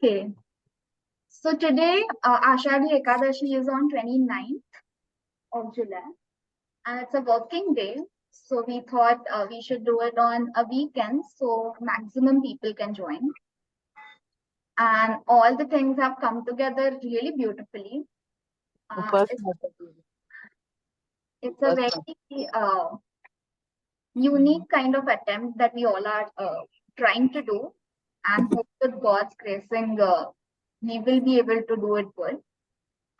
Okay, so today Ashadhi Ekadashi is on 29th of July and it's a working day. So we thought we should do it on a weekend so maximum people can join. And all the things have come together really beautifully. It's a very unique kind of attempt that we all are trying to do, and hope with God's gracing, we will be able to do it good.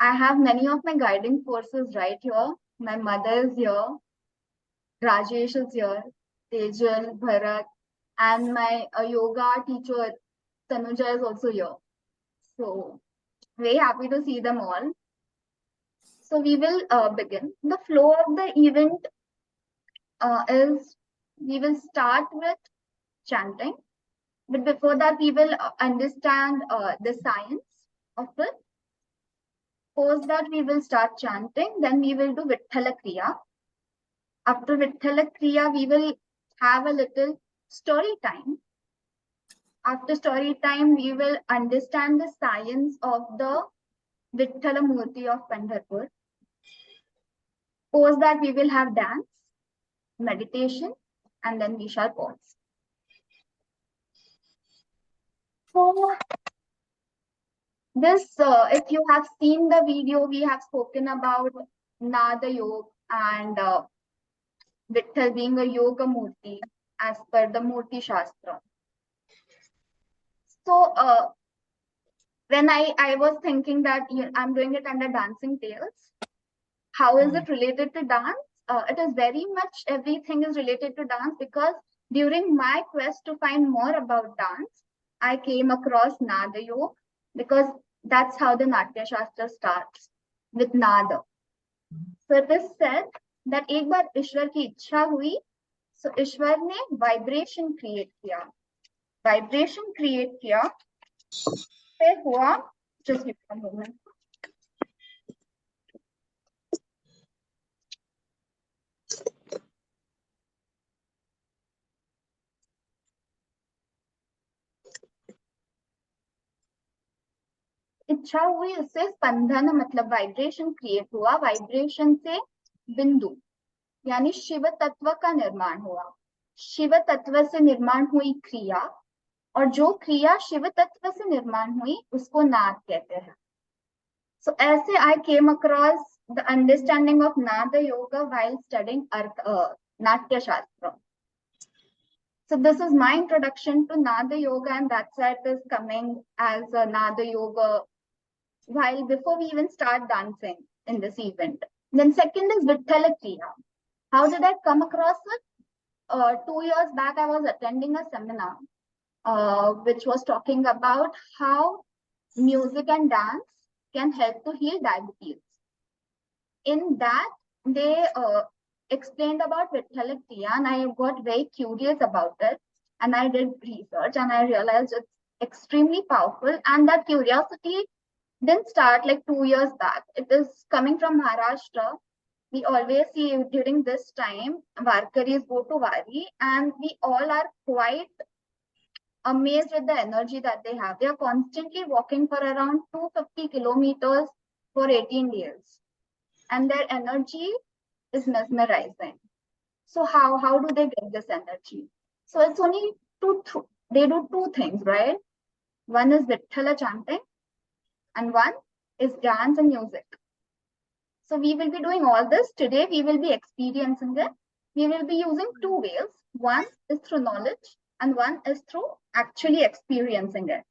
I have many of my guiding forces right here. My mother is here, Rajesh is here, Tejal, Bharat, and my yoga teacher Tanuja is also here. So very happy to see them all. So we will begin. The flow of the event is we will start with chanting, but before that we will understand the science of it. Post that we will start chanting, then we will do Vitthal Kriya. After Vitthal Kriya, we will have a little story time. After story time, we will understand the science of the Vitthal Murti of Pandharpur. Post that we will have dance, meditation, and then we shall pause. So this, if you have seen the video, we have spoken about Nada Yoga and Vitthal being a yoga murti as per the Murti Shastra. So when I was thinking that I'm doing it under dancing tales, how is it related to dance? It is very much, everything is related to dance, because during my quest to find more about dance, I came across Nada Yoga, because that's how the Natya Shastra starts, with Nada. So it is said that एक बार ईश्वर की इच्छा हुई, so ईश्वर ने vibration create किया. Vibration create किया, फिर हुआ, just give me a moment. इच्छा हुई, उससे स्पंदन मतलब वाइब्रेशन क्रिएट हुआ, वाइब्रेशन से बिंदु यानी शिव तत्व का निर्माण हुआ. शिव तत्व से निर्माण हुई क्रिया, और जो क्रिया शिव तत्व से निर्माण हुई उसको नाद कहते हैं. So ऐसे I came across the understanding of Nada Yoga while studying Natya Shastra. So this is my introduction to Nada Yoga, and that's why it is coming as a Nada Yoga while before we even start dancing in this event. Then second is Vitthal Kriya. How did I come across it? 2 years back, I was attending a seminar which was talking about how music and dance can help to heal diabetes. In that, they explained about Vitthal Kriya, and I got very curious about it, and I did research, and I realized it's extremely powerful, and that curiosity didn't start like 2 years back. It is coming from Maharashtra. We always see during this time, Varkaris go to Vari, and we all are quite amazed with the energy that they have. They are constantly walking for around 250 kilometers for 18 days. And their energy is mesmerizing. So how do they get this energy? So it's only they do two things, right? One is Viththala chanting, and one is dance and music. So we will be doing all this today. We will be experiencing it. We will be using two ways. One is through knowledge, and one is through actually experiencing it.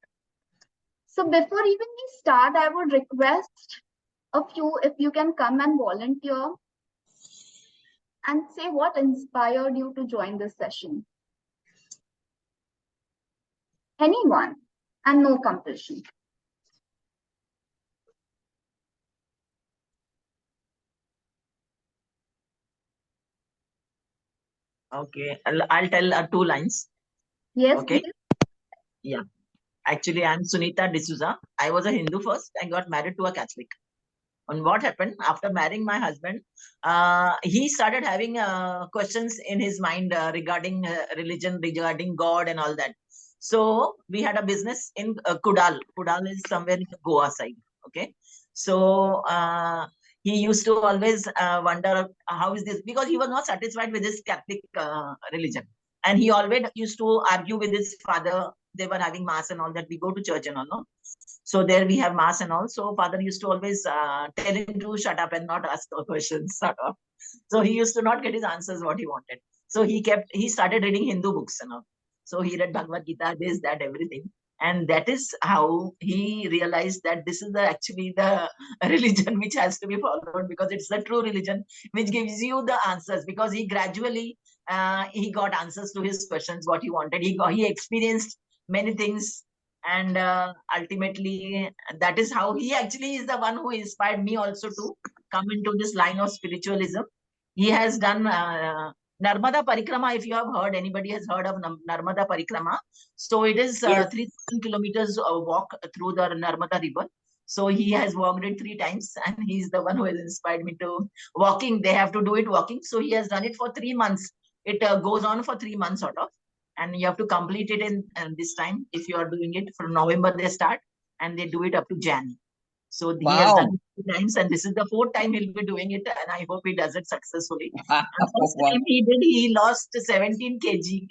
So before even we start, I would request a few, if you can come and volunteer and say what inspired you to join this session. Anyone, and no compulsion. Okay, I'll tell 2 lines. Yes, okay. Please. Yeah. Actually, I'm Sunita D'Souza. I was a Hindu first. I got married to a Catholic. And what happened after marrying my husband? He started having questions in his mind regarding religion, regarding God and all that. So we had a business in Kudal. Kudal is somewhere in the Goa side. Okay. So he used to always wonder how is this, because he was not satisfied with his Catholic religion. And he always used to argue with his father. They were having mass and all that. We go to church and all, no? So there we have mass and all. So father used to always tell him to shut up and not ask questions, sort of. So he used to not get his answers what he wanted. So he started reading Hindu books and all. So he read Bhagavad Gita, this, that, everything. And that is how he realized that this is actually the religion which has to be followed, because it's the true religion which gives you the answers. Because he gradually he got answers to his questions, what he wanted. He experienced many things, and ultimately that is how he actually is the one who inspired me also to come into this line of spiritualism. He has done Narmada Parikrama. If you have heard, anybody has heard of Narmada Parikrama. So it is 3,000 kilometers walk through the Narmada river. So he has walked it 3 times, and he's the one who has inspired me to walking. They have to do it walking. So he has done it for 3 months. It goes on for 3 months sort of, and you have to complete it in this time. If you are doing it from November, they start, and they do it up to Jan. So he has done it 3 times, and this is the 4th time he'll be doing it, and I hope he does it successfully. And first time he did, he lost 17 kg.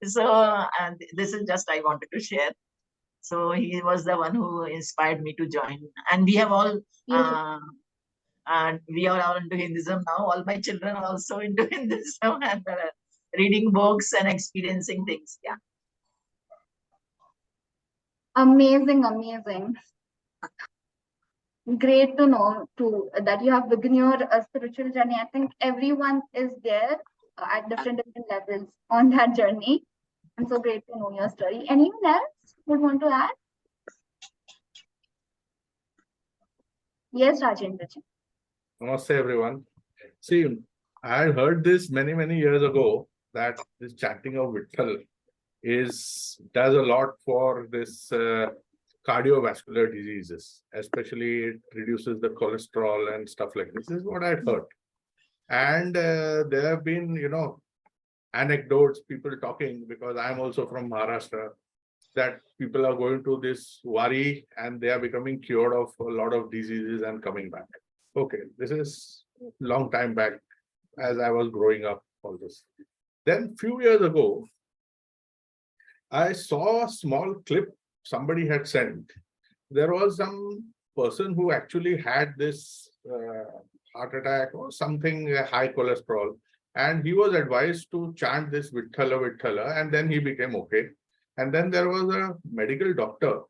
So this is just I wanted to share. So he was the one who inspired me to join, and we have all. And we are all into Hinduism now. All my children are also into Hinduism and reading books and experiencing things. Yeah. Amazing, amazing. Great to know too that you have begun your spiritual journey. I think everyone is there at different levels on that journey. And so great to know your story. Anyone else would want to add? Yes, Rajendra ji. Namaste, everyone. See, I had heard this many years ago that this chanting of Vitthal does a lot for this cardiovascular diseases, especially it reduces the cholesterol and stuff like this. This is what I'd heard. And there have been, anecdotes, people talking, because I'm also from Maharashtra, that people are going to this wari and they are becoming cured of a lot of diseases and coming back. Okay, this is long time back as I was growing up, all this. Then few years ago, I saw a small clip somebody had sent. There was some person who actually had this heart attack or something, high cholesterol, and he was advised to chant this Viththala Viththala, and then he became okay. And then there was a medical doctor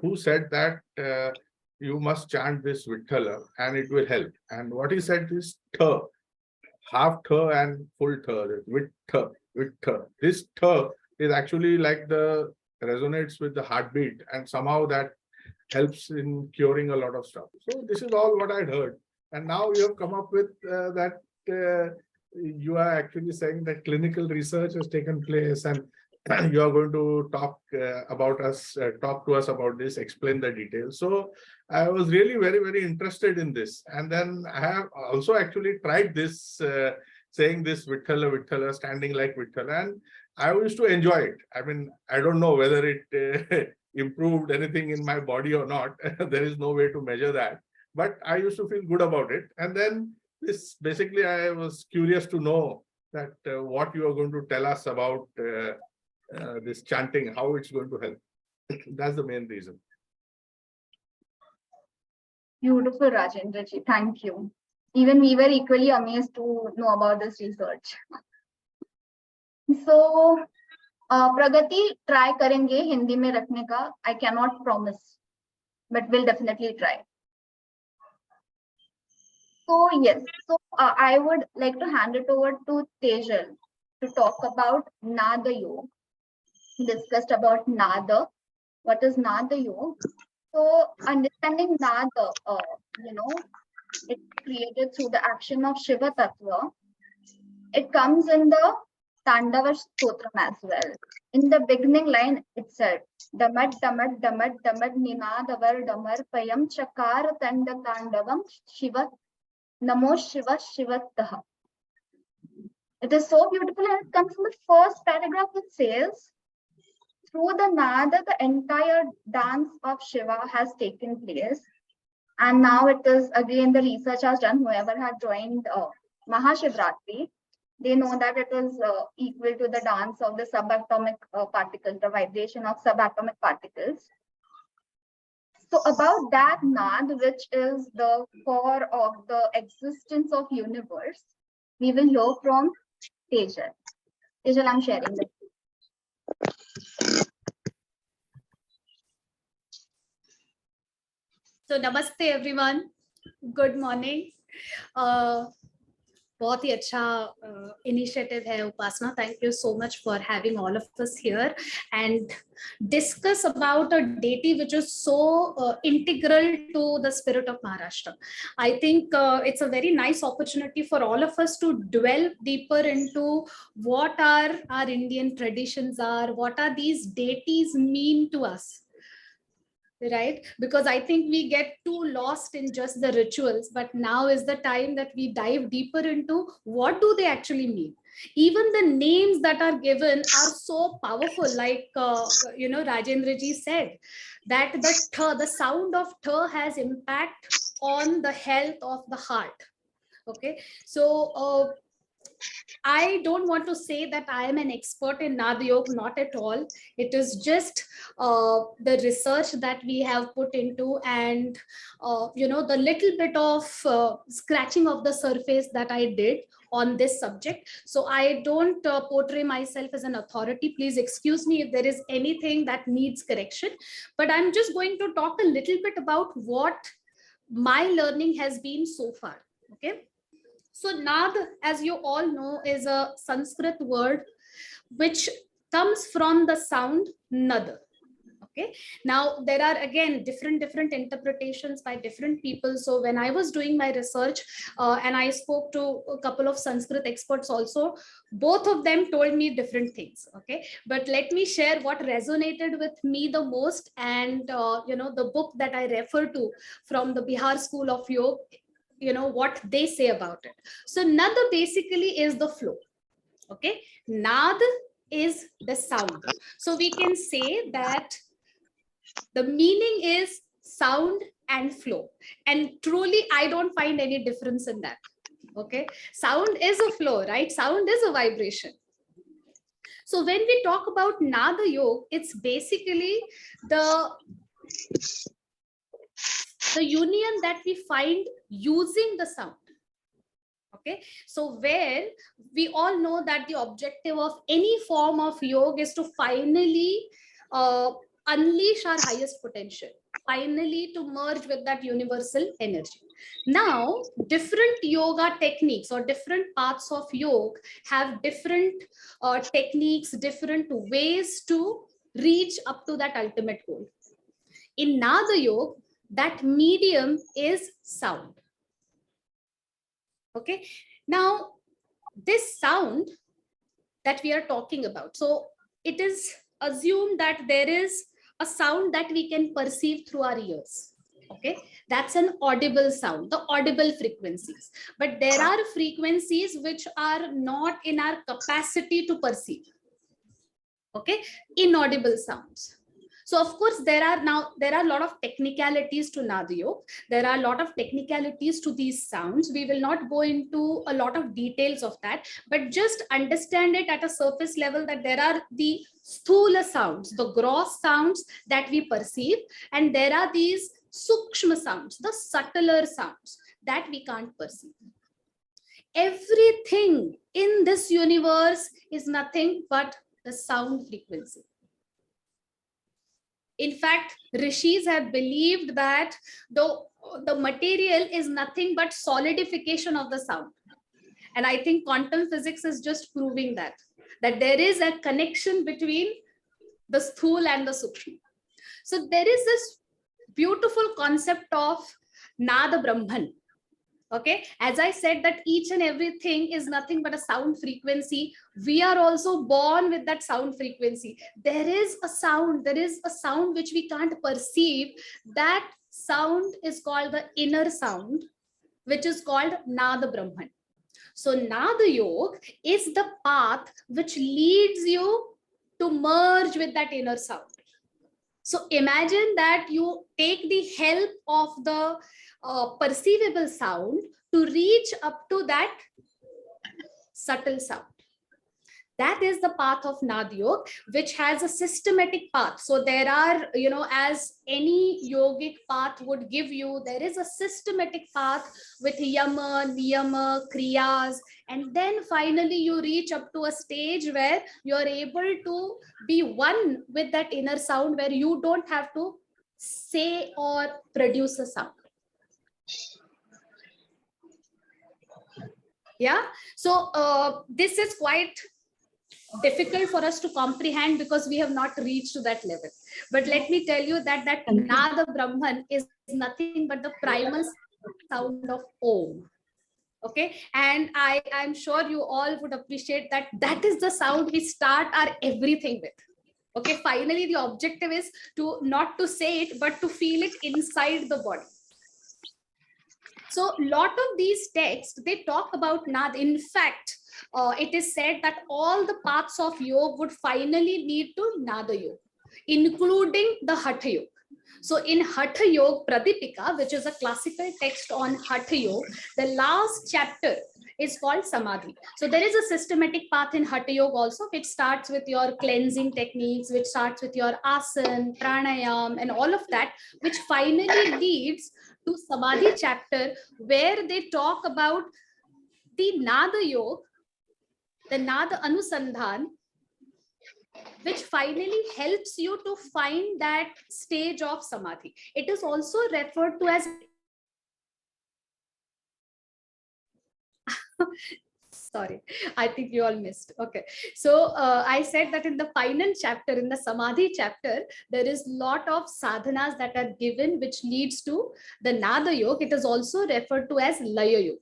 who said that you must chant this Viththala and it will help. And what he said is tha, half tha and full tha, Viththa, Viththa. This tha is actually like the resonates with the heartbeat, and somehow that helps in curing a lot of stuff. So this is all what I'd heard. And now you have come up with that you are actually saying that clinical research has taken place, and you are going to talk talk to us about this, explain the details. So I was really very interested in this. And then I have also actually tried this, saying this Viththala Viththala, standing like Viththala, and I used to enjoy it. I mean, I don't know whether it improved anything in my body or not. There is no way to measure that. But I used to feel good about it. And then this, basically, I was curious to know that what you are going to tell us about this chanting, how it's going to help. That's the main reason. Beautiful, Rajendra ji. Thank you. Even we were equally amazed to know about this research. So, Pragati try करेंगे हिंदी में रखने का. I cannot promise, but we'll definitely try. So yes, so I would like to hand it over to Tejal to talk about Nada Yoga. Discussed about Nada. What is Nada Yoga? So understanding Nada, it's created through the action of Shiva Tattva. It comes in the Tandava Stotram as well. In the beginning line itself, Damad Damad Damad Damad Ninadavar Damar Payam Chakara Tanda Tandavam Shiva Namo Shiva Shivataha. It is so beautiful, and it comes in the first paragraph. It says, through the Nada, the entire dance of Shiva has taken place. And now it is again, the research has done, whoever had joined Mahashivratri, they know that it is equal to the dance of the subatomic particles, the vibration of subatomic particles. So about that Nad, which is the core of the existence of universe, we will hear from Tejal. Tejal, I'm sharing this. So namaste everyone. Good morning. बहुत ही अच्छा initiative है Upasana. Thank you so much for having all of us here and discuss about a deity which is so integral to the spirit of Maharashtra. I think it's a very nice opportunity for all of us to dwell deeper into what our Indian traditions are, what are these deities mean to us. Right, because I think we get too lost in just the rituals, but now is the time that we dive deeper into what do they actually mean. Even the names that are given are so powerful, like Rajendra ji said that the sound of tha has impact on the health of the heart. Okay, so I don't want to say that I am an expert in Nad Yoga, not at all. It is just the research that we have put into and, the little bit of scratching of the surface that I did on this subject. So I don't portray myself as an authority. Please excuse me if there is anything that needs correction. But I'm just going to talk a little bit about what my learning has been so far. Okay. So Nad, as you all know, is a Sanskrit word which comes from the sound Nad. Okay. Now there are again different interpretations by different people. So when I was doing my research and I spoke to a couple of Sanskrit experts also, both of them told me different things. Okay. But let me share what resonated with me the most, and the book that I refer to from the Bihar School of Yoga, what they say about it. So Nad basically is the flow. Okay, Nad is the sound. So we can say that the meaning is sound and flow, and truly I don't find any difference in that. Okay, sound is a flow, right? Sound is a vibration. So when we talk about Nada Yoga, it's basically the union that we find using the sound. Okay, so where we all know that the objective of any form of yoga is to finally unleash our highest potential, finally to merge with that universal energy. Now, different yoga techniques or different paths of yoga have different techniques, different ways to reach up to that ultimate goal. In Nada Yoga, that medium is sound. Okay, now this sound that we are talking about, so it is assumed that there is a sound that we can perceive through our ears. Okay, that's an audible sound, the audible frequencies. But there are frequencies which are not in our capacity to perceive. Okay, inaudible sounds. So of course, there are a lot of technicalities to Nada Yoga. There are a lot of technicalities to these sounds. We will not go into a lot of details of that, but just understand it at a surface level that there are the sthula sounds, the gross sounds that we perceive, and there are these sukshma sounds, the subtler sounds that we can't perceive. Everything in this universe is nothing but the sound frequency. In fact, rishis have believed that the material is nothing but solidification of the sound. And I think quantum physics is just proving that there is a connection between the sthul and the sukshma. So there is this beautiful concept of Nada Brahman. Okay, as I said that each and everything is nothing but a sound frequency. We are also born with that sound frequency. There is a sound which we can't perceive. That sound is called the inner sound, which is called Nada Brahman. So Nada Yoga is the path which leads you to merge with that inner sound. So imagine that you take the help of the perceivable sound to reach up to that subtle sound. That is the path of Nad Yoga, which has a systematic path. So there are, as any yogic path would give you, there is a systematic path with yama, niyama, kriyas, and then finally you reach up to a stage where you're able to be one with that inner sound, where you don't have to say or produce a sound. Yeah. So this is quite difficult for us to comprehend because we have not reached to that level. But let me tell you that Nada Brahman is nothing but the primal sound of Om. Okay, and I'm sure you all would appreciate that that is the sound we start our everything with. Okay, finally the objective is to not to say it, but to feel it inside the body. So lot of these texts, they talk about Nada. In fact, it is said that all the paths of yoga would finally lead to Nada Yoga, including the Hatha Yoga. So in Hatha Yoga Pradipika, which is a classical text on Hatha Yoga, the last chapter is called Samadhi. So there is a systematic path in Hatha Yoga also, which starts with your cleansing techniques, which starts with your asana, pranayam, and all of that, which finally leads to Samadhi chapter, where they talk about the Nada Yoga, the Nada Anusandhan, which finally helps you to find that stage of Samadhi. It is also referred to as sorry, I think you all missed. Okay, so I said that in the final chapter, in the Samadhi chapter, there is a lot of sadhanas that are given which leads to the Nada Yoga. It is also referred to as Laya Yoga.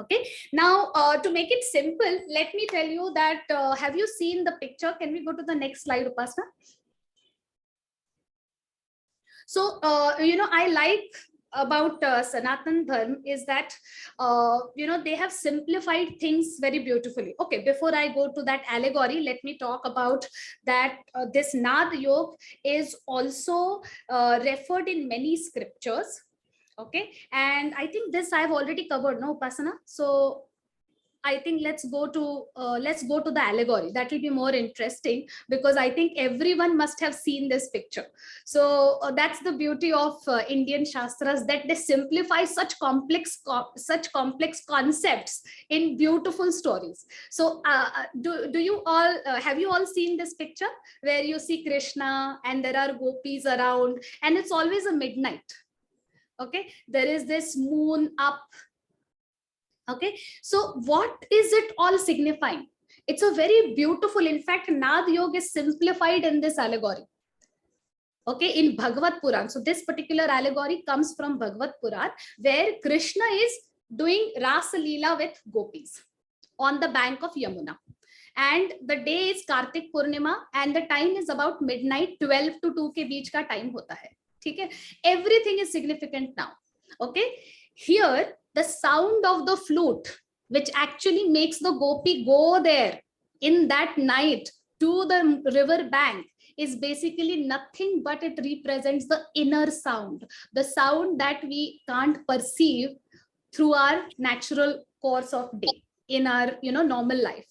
Okay, now to make it simple, let me tell you that have you seen the picture? Can we go to the next slide, Upasana? So I like about Sanatan Dharma is that they have simplified things very beautifully. Okay, before I go to that allegory, let me talk about that this Nad Yoga is also referred in many scriptures. Okay, and I think this I've already covered, no, Upasana? So I think let's go to the allegory. That will be more interesting because I think everyone must have seen this picture. So that's the beauty of Indian Shastras, that they simplify such complex concepts in beautiful stories. So do you all have you all seen this picture where you see Krishna and there are gopis around, and it's always a midnight. Okay, there is this moon up. Okay, so what is it all signifying? It's a very beautiful, in fact, Nad Yoga is simplified in this allegory. Okay, in Bhagavad Puran. So this particular allegory comes from Bhagavad Puran, where Krishna is doing Rasa Leela with gopis on the bank of Yamuna. And the day is Kartik Purnima and the time is about midnight, 12 to 2 ke beech ka time hota hai. Okay? Everything is significant now. Okay, here the sound of the flute, which actually makes the gopi go there in that night to the river bank, is basically nothing but it represents the inner sound, the sound that we can't perceive through our natural course of day in our normal life.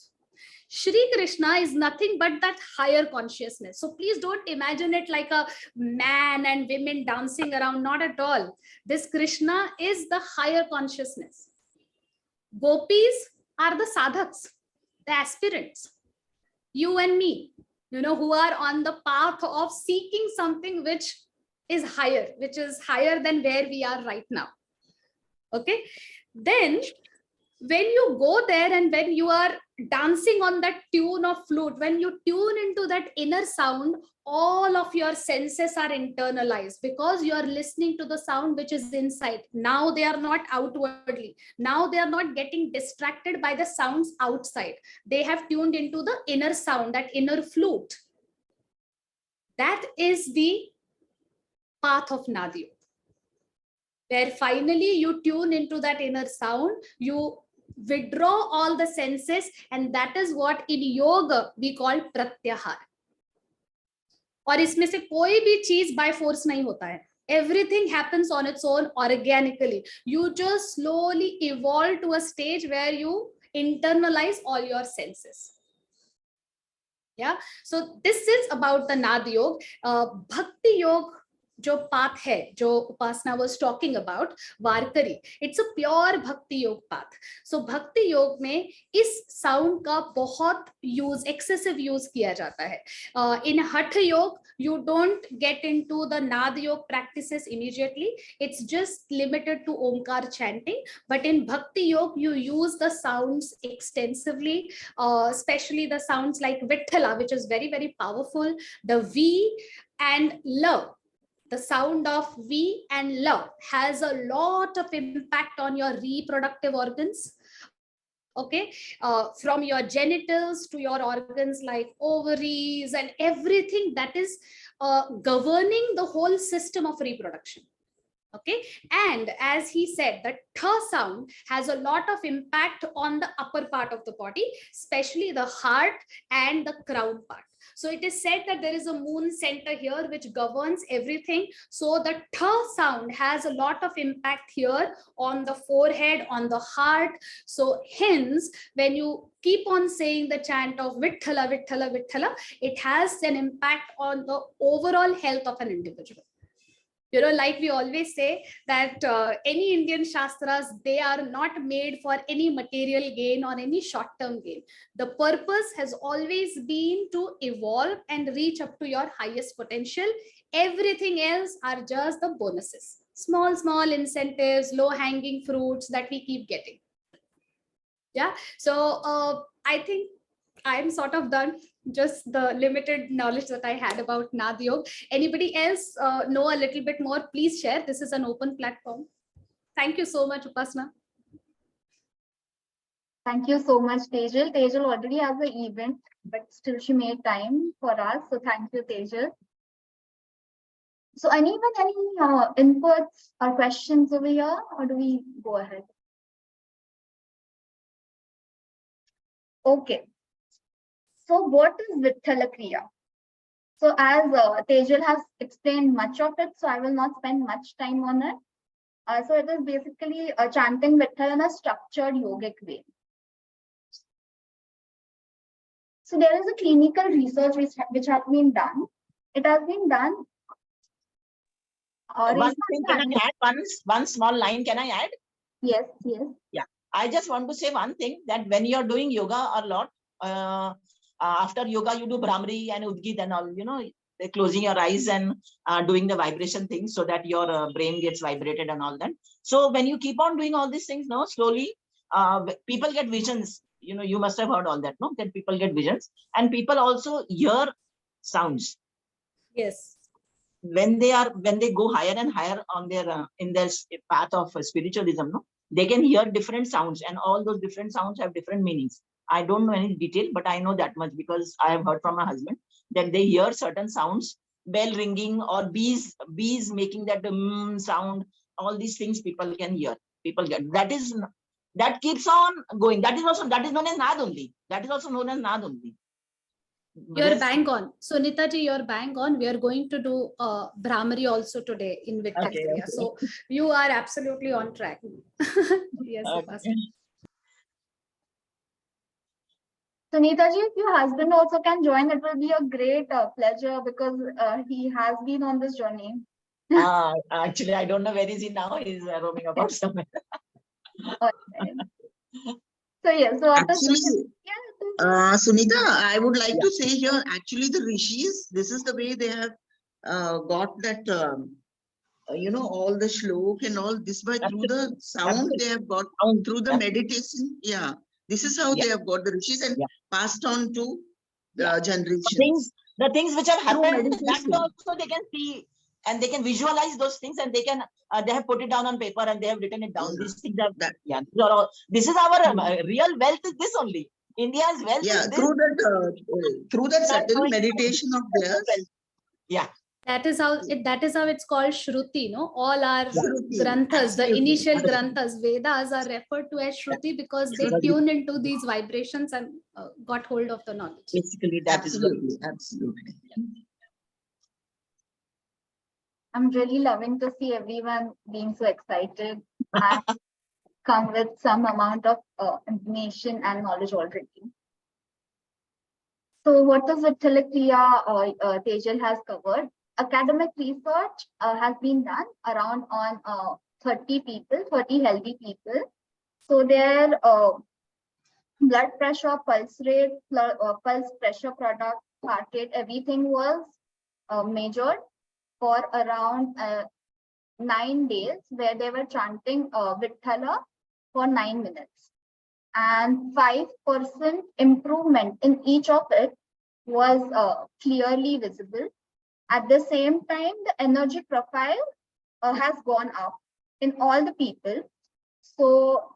Shri Krishna is nothing but that higher consciousness. So please don't imagine it like a man and women dancing around. Not at all. This Krishna is the higher consciousness. Gopis are the sadhaks, the aspirants. You and me, who are on the path of seeking something which is higher than where we are right now. Okay. Then when you go there and when you are dancing on that tune of flute, when you tune into that inner sound, all of your senses are internalized because you are listening to the sound which is inside. Now they are not outwardly. Now they are not getting distracted by the sounds outside. They have tuned into the inner sound, that inner flute. That is the path of Nadi, where finally you tune into that inner sound, you withdraw all the senses, and that is what in yoga we call pratyahar. और इसमें से कोई भी चीज by force नहीं होता है. Everything happens on its own organically. You just slowly evolve to a stage where you internalize all your senses. Yeah, so this is about the Nad Yoga. Bhakti Yoga जो path है, जो Upasana was talking about, Varkari, it's a pure Bhakti Yoga path. So Bhakti Yoga में इस sound का बहुत use, excessive use किया जाता है. In Hatha Yoga, you don't get into the Nad Yoga practices immediately. It's just limited to Omkar chanting. But in Bhakti Yoga, you use the sounds extensively, especially the sounds like Viththala, which is very, very powerful. The V and L. The sound of V and L has a lot of impact on your reproductive organs. Okay, from your genitals to your organs like ovaries and everything that is governing the whole system of reproduction. Okay, and as he said, the tha sound has a lot of impact on the upper part of the body, especially the heart and the crown part. So it is said that there is a moon center here which governs everything. So the tha sound has a lot of impact here on the forehead, on the heart. So hence, when you keep on saying the chant of Viththala, Viththala, Viththala, it has an impact on the overall health of an individual. You know, like we always say that any Indian Shastras, they are not made for any material gain or any short-term gain. The purpose has always been to evolve and reach up to your highest potential. Everything else are just the bonuses. Small, small incentives, low-hanging fruits that we keep getting. Yeah, so I think I'm sort of done. Just the limited knowledge that I had about Nad Yoga. Anybody else know a little bit more? Please share. This is an open platform. Thank you so much, Upasana. Thank you so much, Tejal. Tejal already has an event, but still she made time for us. So thank you, Tejal. So anyone, any inputs or questions over here, or do we go ahead? Okay. So what is Vitthal Kriya? So as Tejal has explained much of it, so I will not spend much time on it. So it is basically chanting Vitthal in a structured yogic way. So there is a clinical research which has been done. It has been done. One thing, can I add one small line? Can I add? Yes, yes. Yeah, I just want to say one thing, that when you're doing yoga a lot, after yoga you do Brahmari and Udgit and all, you know, closing your eyes and doing the vibration things so that your brain gets vibrated and all that. So when you keep on doing all these things, no, slowly people get visions. You know, you must have heard all that, no? That people get visions, and people also hear sounds. Yes. When they go higher and higher on their in their path of spiritualism, no, they can hear different sounds, and all those different sounds have different meanings. I don't know any detail, but I know that much because I have heard from my husband that they hear certain sounds, bell ringing or bees making that sound. All these things people can hear. People get that keeps on going. That is known as Nad only. That is also known as Nad only. You're bang on. Sunita ji, you're bang on. We are going to do Brahmari also today in Vitthal Kriya. Okay. So you are absolutely on track. Yes, okay. Sunita ji, if your husband also can join, it will be a great pleasure because he has been on this journey. Actually, I don't know where is he now. He's roaming about somewhere. Okay. So yes, so actually, Sunita, I would like to say here, actually the rishis, this is the way they have got that, you know, all the shlok and all this by through the sound they have got through the meditation. Yeah, this is how they have got the rishis and passed on to generations. The things which have happened, that also they can see and they can visualize those things, and they can they have put it down on paper and they have written it down. These things are this is our real wealth is this only. India's wealth is this. Through that subtle meditation of theirs. Yeah. That is how it's called Shruti, no? All our Shruti, granthas, the absolutely. initial granthas, Vedas are referred to as Shruti because they tune into these vibrations and got hold of the knowledge. Basically, that is what. Absolutely, absolutely. I'm really loving to see everyone being so excited and come with some amount of information and knowledge already. So what is Vitthal Kriya Tejal has covered? Academic research has been done around on 30 people, 30 healthy people. So their blood pressure, pulse rate, pulse pressure product, heart rate, everything was measured for around 9 days, where they were chanting Viththala for 9 minutes. And 5% improvement in each of it was clearly visible. At the same time, the energy profile has gone up in all the people. So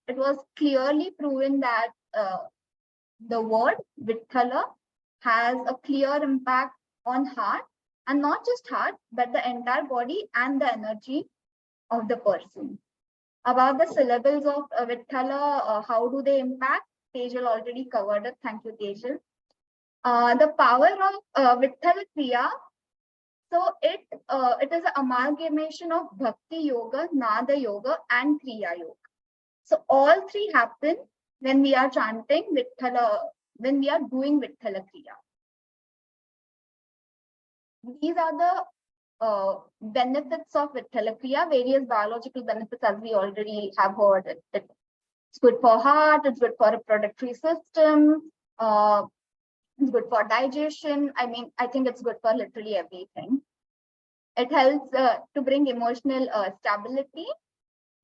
it was clearly proven that the word Viththala has a clear impact on heart, and not just heart, but the entire body and the energy of the person. About the syllables of Viththala, how do they impact? Tejal already covered it. Thank you, Tejal. The power of Vitthal Kriya. So it is an amalgamation of Bhakti Yoga, Nada Yoga, and Kriya Yoga. So all three happen when we are chanting Viththala, when we are doing Viththala Kriya. These are the benefits of Vitthal Kriya, various biological benefits, as we already have heard. It's good for heart, it's good for reproductive system, it's good for digestion. I mean, I think it's good for literally everything. It helps to bring emotional stability.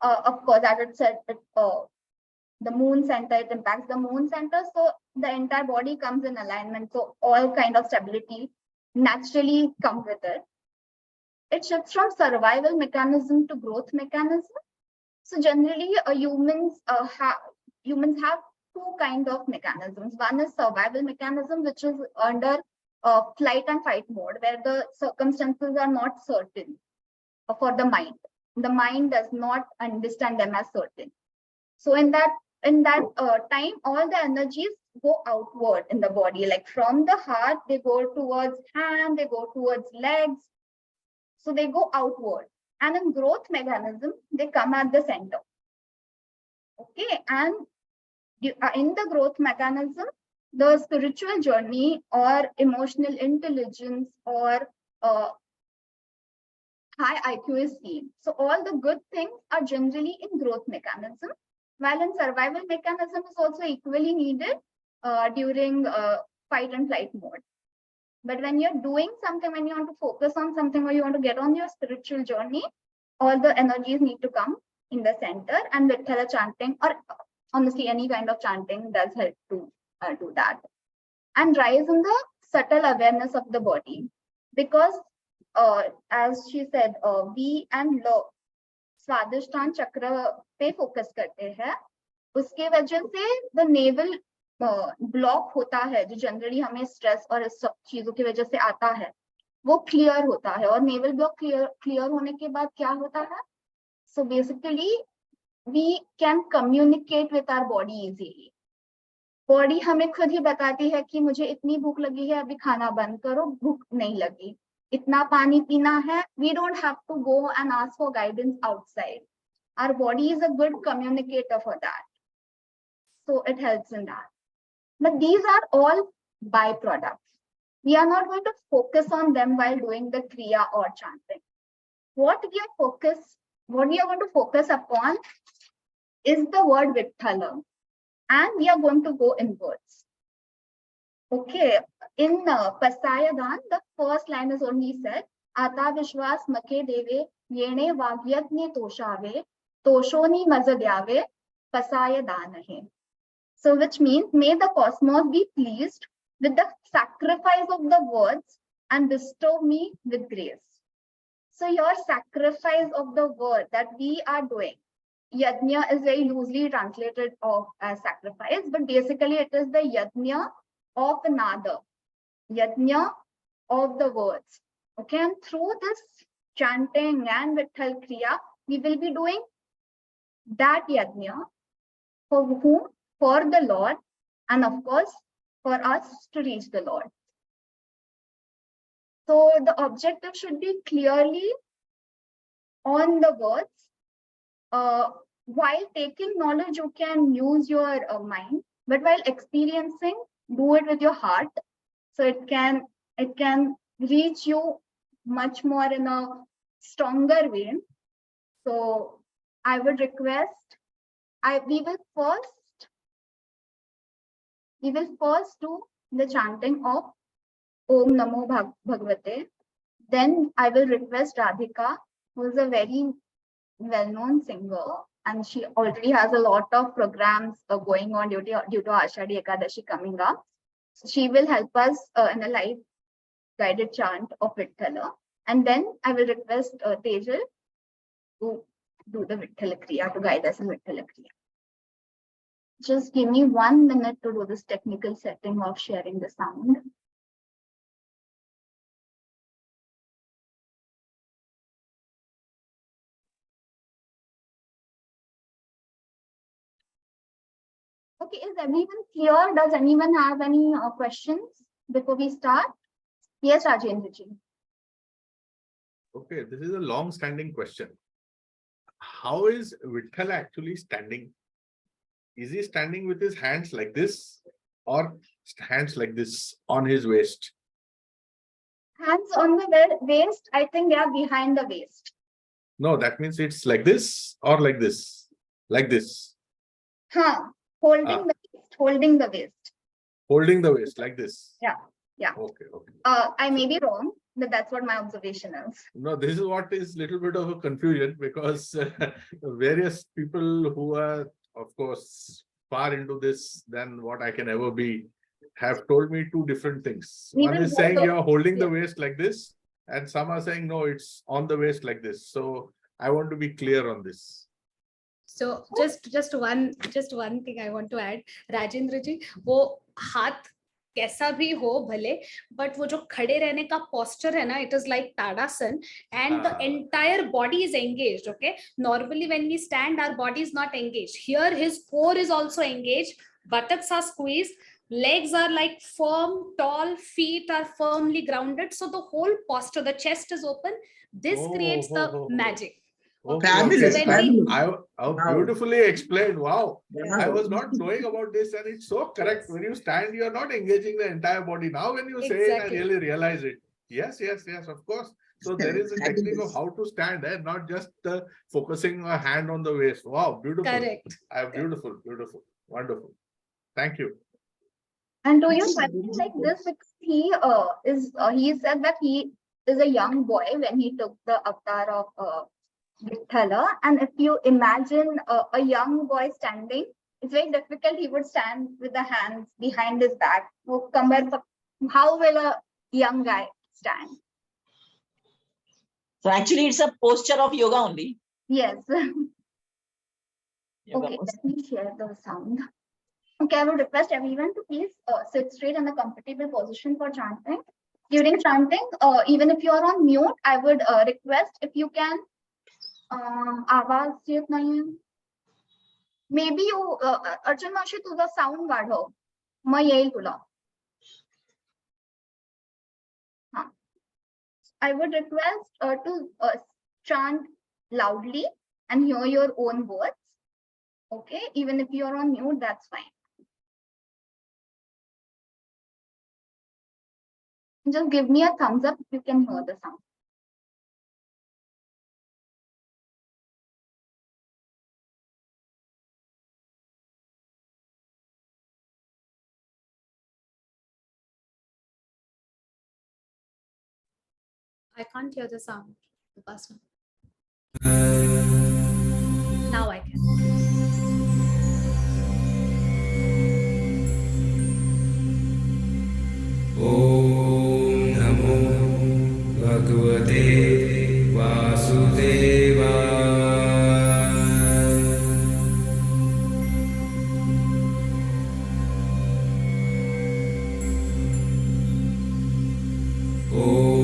Of course, as it said, the moon center, it impacts the moon center. So the entire body comes in alignment. So all kind of stability naturally come with it. It shifts from survival mechanism to growth mechanism. So generally, humans have two kind of mechanisms. One is survival mechanism, which is under flight and fight mode, where the circumstances are not certain for the mind. The mind does not understand them as certain. So in that time, all the energies go outward in the body, like from the heart, they go towards hand, they go towards legs. So they go outward. And in growth mechanism, they come at the center. Okay, and in the growth mechanism, the spiritual journey or emotional intelligence or high IQ is seen. So all the good things are generally in growth mechanism, while in survival mechanism is also equally needed during fight and flight mode. But when you're doing something, when you want to focus on something or you want to get on your spiritual journey, all the energies need to come in the center, and Viththala chanting, or honestly any kind of chanting, does help to do that. And rise in the subtle awareness of the body, because as she said, we and Lo Swadhisthana चक्र पे focus करते हैं, उसके वजह से the navel block होता है, जो जनरली हमें स्ट्रेस और इस सब चीजों की वजह से आता है, वो क्लियर होता है. और नेवल ब्लॉक क्लियर होने के बाद क्या होता है? So basically we can communicate with our body easily. Body हमें खुद ही बताती है कि मुझे इतनी भूख लगी है, अभी खाना बंद करो, भूख नहीं लगी, इतना पानी पीना है. We don't have to go and ask for guidance outside. Our body is a good communicator for that, so it helps in that. But these are all byproducts. We are not going to focus on them while doing the Kriya or chanting. What we are going to focus upon is the word Viththala, and we are going to go inwards. Okay, in Pasayadan, the first line is only said, Ata Vishwas Make Deve Yene Vagyatne Toshave Toshoni Mazadyave Pasayadanahe. So which means, may the cosmos be pleased with the sacrifice of the words and bestow me with grace. So your sacrifice of the word that we are doing, yajna is very loosely translated of as sacrifice, but basically it is the yajna of nada, yajna of the words. Okay, and through this chanting and Vitthal Kriya, we will be doing that yajna for whom? For the Lord, and of course, for us to reach the Lord. So the objective should be clearly on the words. While taking knowledge, you can use your mind, but while experiencing, do it with your heart. So it can reach you much more in a stronger way. So I would request, we will first do the chanting of Om Namo Bhagavate. Then I will request Radhika, who is a very well-known singer, and she already has a lot of programs going on due to Ashadhi Ekadashi coming up. So she will help us in a live guided chant of Vitthal. And then I will request Tejal to do the Vitthal Kriya, to guide us in Vitthal Kriya. Just give me 1 minute to do this technical setting of sharing the sound. Okay, is everyone clear? Does anyone have any questions before we start? Yes, Rajendra ji. Okay, this is a long-standing question. How is Vitthal actually standing? Is he standing with his hands like this, or hands like this on his waist? Hands on the waist, I think they are behind the waist. No, that means it's like this or like this. Like this. Holding the waist, holding the waist. Holding the waist like this. Yeah. Okay. I may be wrong, but that's what my observation is. No, this is what is little bit of a confusion, because various people who are, of course, far into this than what I can ever be, have told me two different things. One is saying you're holding the waist like this, and some are saying no, it's on the waist like this. So I want to be clear on this. So just one thing I want to add, Rajendra ji, वो हाथ कैसा भी हो भले, but वो जो खड़े रहने का posture है ना, it is like Tadasana, and the entire body is engaged. Okay, normally when we stand, our body is not engaged. Here his core is also engaged, buttocks are squeezed, legs are like firm, tall, feet are firmly grounded. So the whole posture, the chest is open. This creates the magic. Okay, Fabulous, okay. fabulous. I beautifully explained. Wow. Yeah. I was not knowing about this, and it's so correct. When you stand, you are not engaging the entire body. Now when you say it, I really realize it. Yes, of course. So there is a technique of how to stand, and not just focusing a hand on the waist. Wow, beautiful. Correct. Beautiful, wonderful. Thank you. And do you find like this? Because he said that he is a young boy when he took the avatar of Vitthal, and if you imagine a young boy standing, it's very difficult. He would stand with the hands behind his back. How will a young guy stand? So actually, it's a posture of yoga only. Yes. Yoga Okay, posture. let me share the sound. Okay, I would request everyone to please sit straight in a comfortable position for chanting. During chanting, even if you are on mute, I would request if you can. आवाज येत नाहीये. Maybe you, Arjun मावशी, तुझा sound वाढव, मग येईल तुला. I would request to chant loudly and hear your own words. Okay, even if you are on mute, that's fine. Just give me a thumbs up if you can hear the sound. I can't hear the sound. Now I can. Om Namo Bhagavate Vasudevaya. Om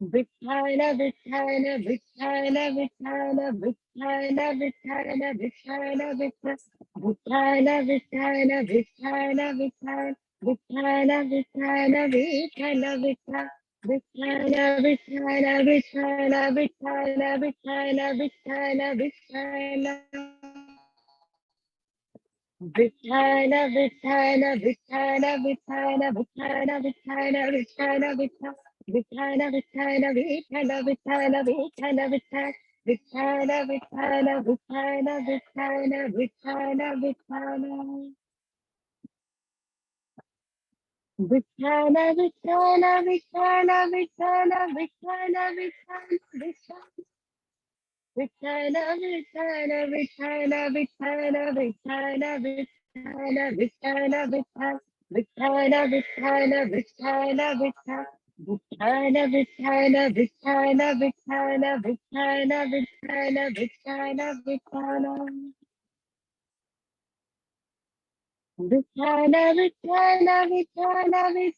Vitthal, Vitthal, Vitthal, Vitthal, Vitthal, Vitthal, Vitthal, Vitthal, Vitthal, Vitthal, Vitthal, Vitthal, Vitthal, Vitthal, Vitthal, Vitthal. Vitthal, Vitthal, Vitthal, Vitthal, Vitthal, Vitthal, Vitthal. Vitthal, Vitthal, Vitthal, Vitthal, Vitthal, Vitthal, Vitthal, Vitthal. Vitthal, Vitthal, Vitthal, Vitthal, Vitthal, Vitthal. Vitthal, Vitthal, Vitthal, Vitthal, Vitthal, Vitthal. Vitthal, Vitthal, Vitthal, Vitthal, Vitthal, Vitthal, Vitthal. Vitthal, Vitthal, Vitthal, Vitthal, Vitthal, Vitthal, Vitthal, Vitthal, Vitthal, Vitthal, Vitthal, Vitthal. Vitthal, Vitthal, Vitthal, Vitthal, Vitthal, Vitthal, Vitthal, Vitthal. Vitthal, Vitthal, Vitthal, Vitthal, Vitthal, Vitthal, Vitthal, Vitthal. Vitthal, Vitthal,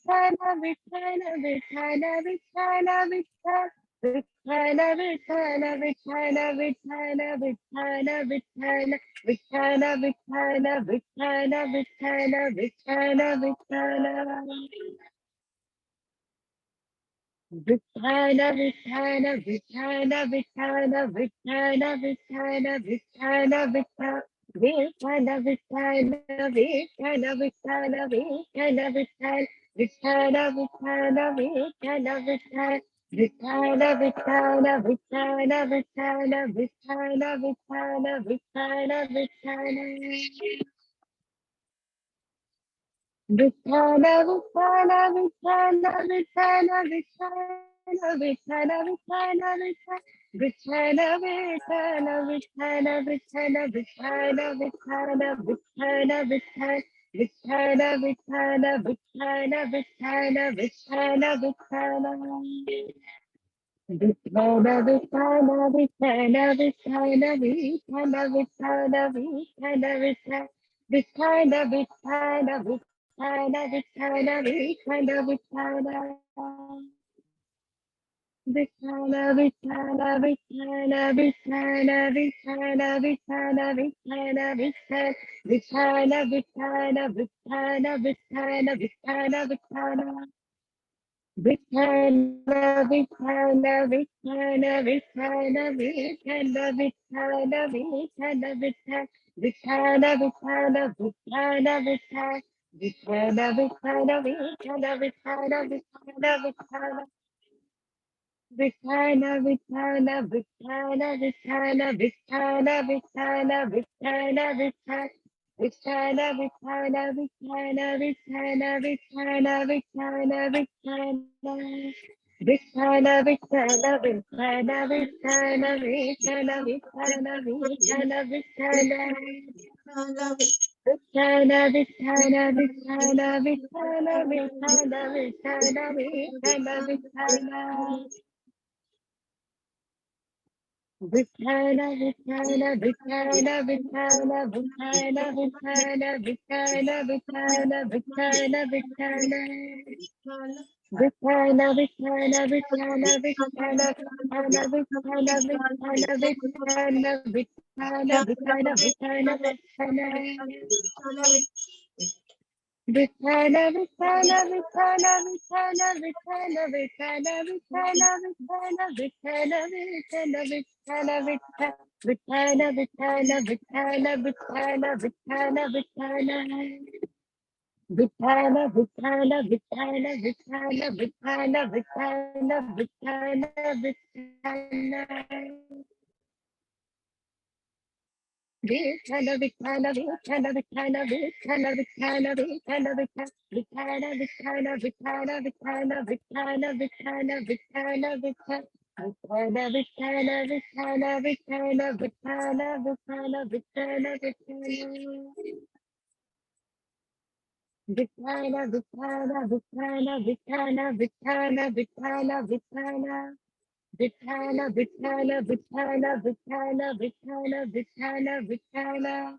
Vitthal, Vitthal, Vitthal, Vitthal, Vitthal, Vitthal, Vitthal, Vitthal, Vitthal, Vitthal. Vitthal, Vitthal, Vitthal, Vitthal, Vitthal, Vitthal, Vitthal, Vitthal. Vitthal, Vitthal, Vitthal, Vitthal, Vitthal, Vitthal. Vitthal, Vitthal, Vitthal, Vitthal. Vitthal, Vitthal, Vitthal, Vitthal, Vitthal, Vitthal, Vitthal. Vitthal, Vitthal, Vitthal, Vitthal, Vitthal, Vitthal, Vitthal, Vitthal. Vitthal, Vitthal, Vitthal, Vitthal, Vitthal, Vitthal, Vitthal, Vitthal. Vitthal, Vitthal, Vitthal, Vitthal, Vitthal, Vitthal. Vitthal, Vitthal, Vitthal, Vitthal, Vitthal, Vitthal, Vitthal, Vitthal. Vitthal, Vitthal, Vitthal, Vitthal, Vitthal, Vitthal. Vitthal, Vitthal, Vitthal, Vitthal, Vitthal, Vitthal, Vitthal, Vitthal. Vitthal, Vitthal, Vitthal, Vitthal, Vitthal, Vitthal. Vitthal, Vitthal, Vitthal, Vitthal, Vitthal, Vitthal, Vitthal, Vitthal. Vitthal, Vitthal, Vitthal, Vitthal. Vitthal, Vitthal, Vitthal, Vitthal, Vitthal, Vitthal. Vitthal, Vitthal, Vitthal, Vitthal, Vitthal, Vitthal, Vitthal, Vitthal. Vitthal, Vitthal, Vitthal, Vitthal, Vitthal, Vitthal, Vitthal. Vitthal, Vitthal, Vitthal, Vitthal, Vitthal, Vitthal, Vitthal, Vitthal. Vitthal, Vitthal, Vitthal, Vitthal, Vitthal, Vitthal, Vitthal, Vitthal. Vitthal, Vitthal, Vitthal, Vitthal, Vitthal, Vitthal, Vitthal, Vitthal, Vitthal, Vitthal. Vitthal, Vitthal, Vitthal, Vitthal, Vitthal, Vitthal, Vitthal, Vitthal, Vitthal. Vitthal, Vitthal, Vitthal, Vitthal, Vitthal, Vitthal, Vitthal, Vitthal, Vitthal, Vitthal, Vitthal, Vitthal. Vitthal, Vitthal, Vitthal, Vitthal, Vitthal, Vitthal. Vitthal, Vitthal, Vitthal, Vitthal, Vitthal, Vitthal, Vitthal, Vitthal. Vitthal, Vitthal, Vitthal, Vitthal, Vitthal, Vitthal, Vitthal, Vitthal, Vitthal, Vitthal, Vitthal, Vitthal, Vitthal, Vitthal, Vitthal, Vitthal. Vitthal, Vitthal, Vitthal, Vitthal, Vitthal, Vitthal, Vitthal. Vitthal, Vitthal, Vitthal, Vitthal, Vitthal, Vitthal, Vitthal. Vitthal, Vitthal, Vitthal, Vitthal, Vitthal, Vitthal, Vitthal.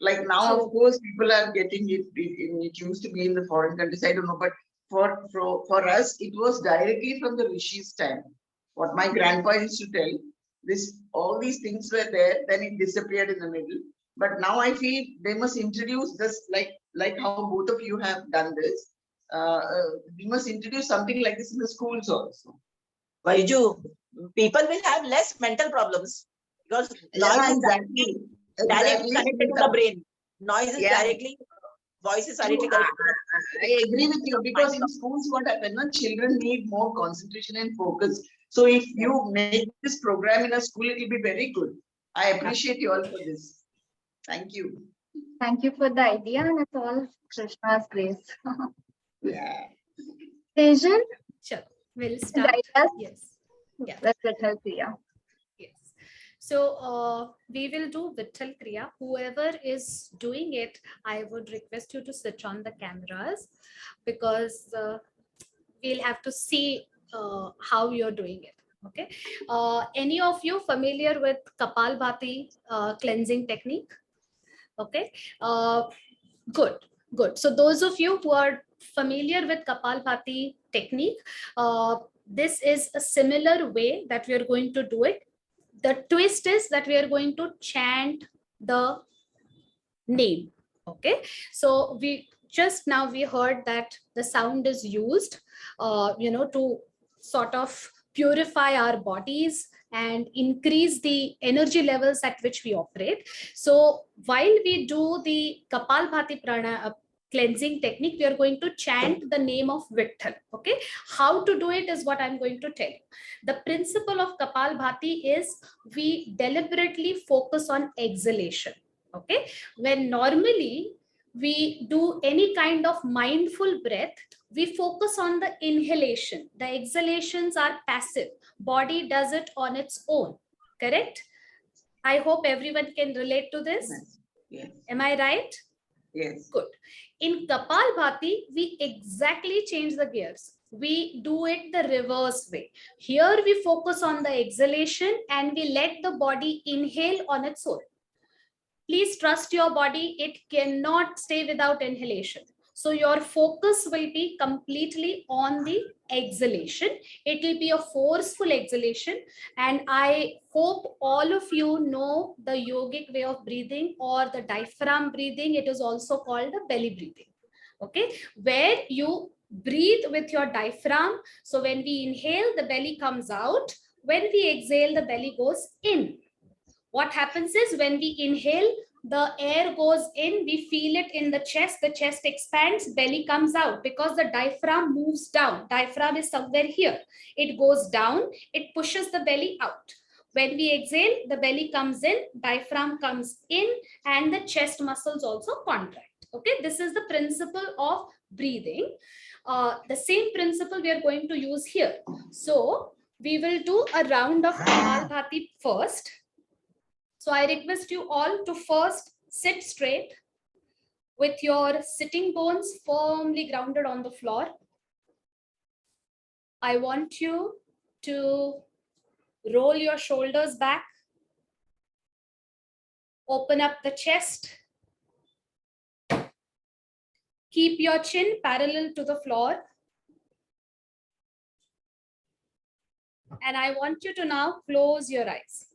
Like now, So- of course, people are getting it. It used to be in the foreign countries. I don't know, but for us, it was directly from the rishis' time. What my grandpa used to tell, all these things were there, then it disappeared in the middle. But now I feel they must introduce this, like how both of you have done this. We must introduce something like this in the schools also. Vaiju, people will have less mental problems because Yeah, noise is exactly. directly connected to the brain. Noise is Yeah. directly, voice is So, directly connected to I agree with you because in schools, what happens? Children need more concentration and focus. So if you make this program in a school, it will be very good. I appreciate you all for this. Thank you. Thank you for the idea, and it's all Krishna's grace. Yeah. Tejan, Sure, we'll start. guide us. Yes. Yeah. That's Vitthal Kriya. Yes. So we will do Vitthal Kriya. Whoever is doing it, I would request you to switch on the cameras because we'll have to see how you're doing it. Okay. Any of you familiar with Kapalbhati cleansing technique? Okay. Good. Good. So those of you who are familiar with Kapalbhati technique, this is a similar way that we are going to do it. The twist is that we are going to chant the name. Okay, so we just now we heard that the sound is used to sort of purify our bodies and increase the energy levels at which we operate. So while we do the Kapalbhati prana cleansing technique, we are going to chant the name of Vitthal. Okay, how to do it is what I'm going to tell you. The principle of Kapalbhati is we deliberately focus on exhalation. Okay, when normally we do any kind of mindful breath, we focus on the inhalation. The exhalations are passive. Body does it on its own. Correct? I hope everyone can relate to this. Yes. Am I right? Yes. Good. In Kapalbhati, we exactly change the gears. We do it the reverse way. Here we focus on the exhalation and we let the body inhale on its own. Please trust your body. It cannot stay without inhalation. So your focus will be completely on the exhalation. It will be a forceful exhalation. And I hope all of you know the yogic way of breathing or the diaphragm breathing. It is also called the belly breathing. Okay, where you breathe with your diaphragm. So when we inhale, the belly comes out. When we exhale, the belly goes in. What happens is when we inhale, the air goes in, we feel it in the chest expands, belly comes out because the diaphragm moves down. Diaphragm is somewhere here. It goes down, it pushes the belly out. When we exhale, the belly comes in, diaphragm comes in, and the chest muscles also contract. Okay, this is the principle of breathing. The same principle we are going to use here. So we will do a round of Kapalbhati first. So I request you all to first sit straight with your sitting bones firmly grounded on the floor. I want you to roll your shoulders back, open up the chest, keep your chin parallel to the floor. And I want you to now close your eyes.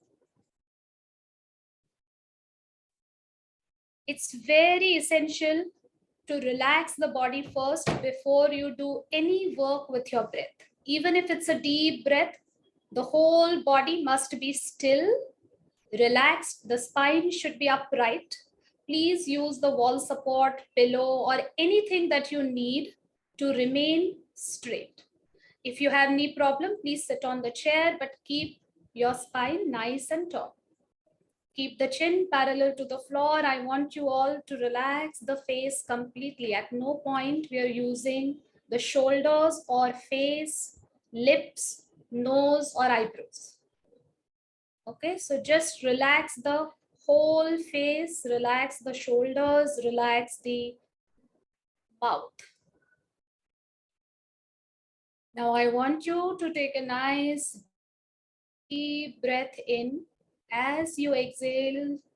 It's very essential to relax the body first before you do any work with your breath. Even if it's a deep breath, the whole body must be still, relaxed. The spine should be upright. Please use the wall support, pillow, or anything that you need to remain straight. If you have knee problem, please sit on the chair, but keep your spine nice and tall. Keep the chin parallel to the floor. I want you all to relax the face completely. At no point we are using the shoulders or face, lips, nose, or eyebrows. Okay, so just relax the whole face, relax the shoulders, relax the mouth. Now I want you to take a nice deep breath in. As you exhale,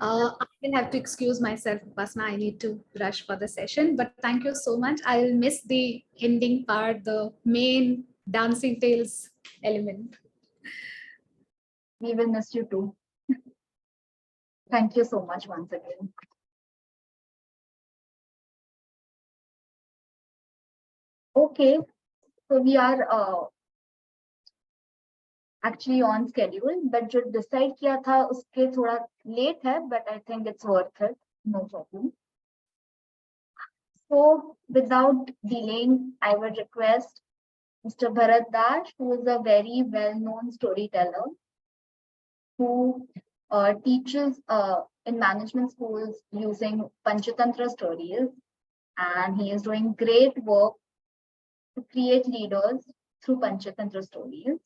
I will have to excuse myself, Upasna. I need to rush for the session, but thank you so much. I'll miss the ending part, the main dancing tales element. We will miss you too. Thank you so much once again. Okay, so we are actually on schedule, but जो decide किया था उसके थोड़ा late है, but I think it's worth it. No problem. So without delaying, I would request Mr. Bharat Dash, who is a very well-known storyteller, who teaches in management schools using Panchatantra stories, and he is doing great work to create leaders through Panchatantra stories.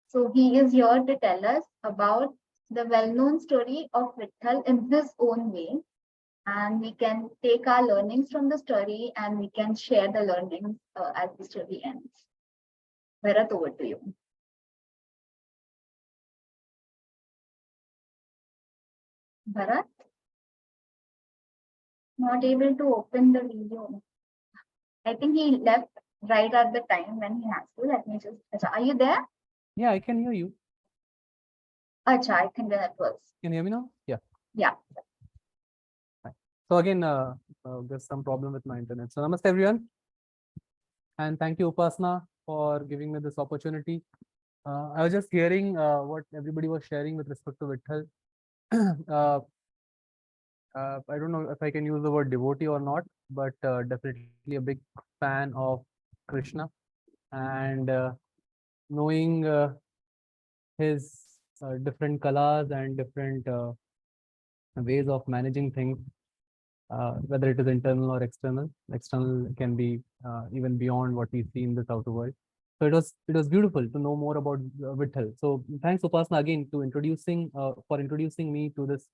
So he is here to tell us about the well-known story of Vitthal in his own way, and we can take our learnings from the story and we can share the learnings as the story ends. Bharat, over to you. Bharat? Not able to open the video. I think he left right at the time when he has to. Let me just. Acha, are you there? Yeah, I can hear you. Acha, I think that works. Can you hear me now? Yeah. Yeah. So again, there's some problem with my internet. So namaste everyone. And thank you, Upasna, for giving me this opportunity. I was just hearing what everybody was sharing with respect to Vitthal. I don't know if I can use the word devotee or not, but definitely a big fan of Krishna, and knowing his different colors and different ways of managing things, whether it is internal or external. External can be even beyond what we see in this outer world. So it was beautiful to know more about Vitthal. So thanks, Upasna, again for introducing me to this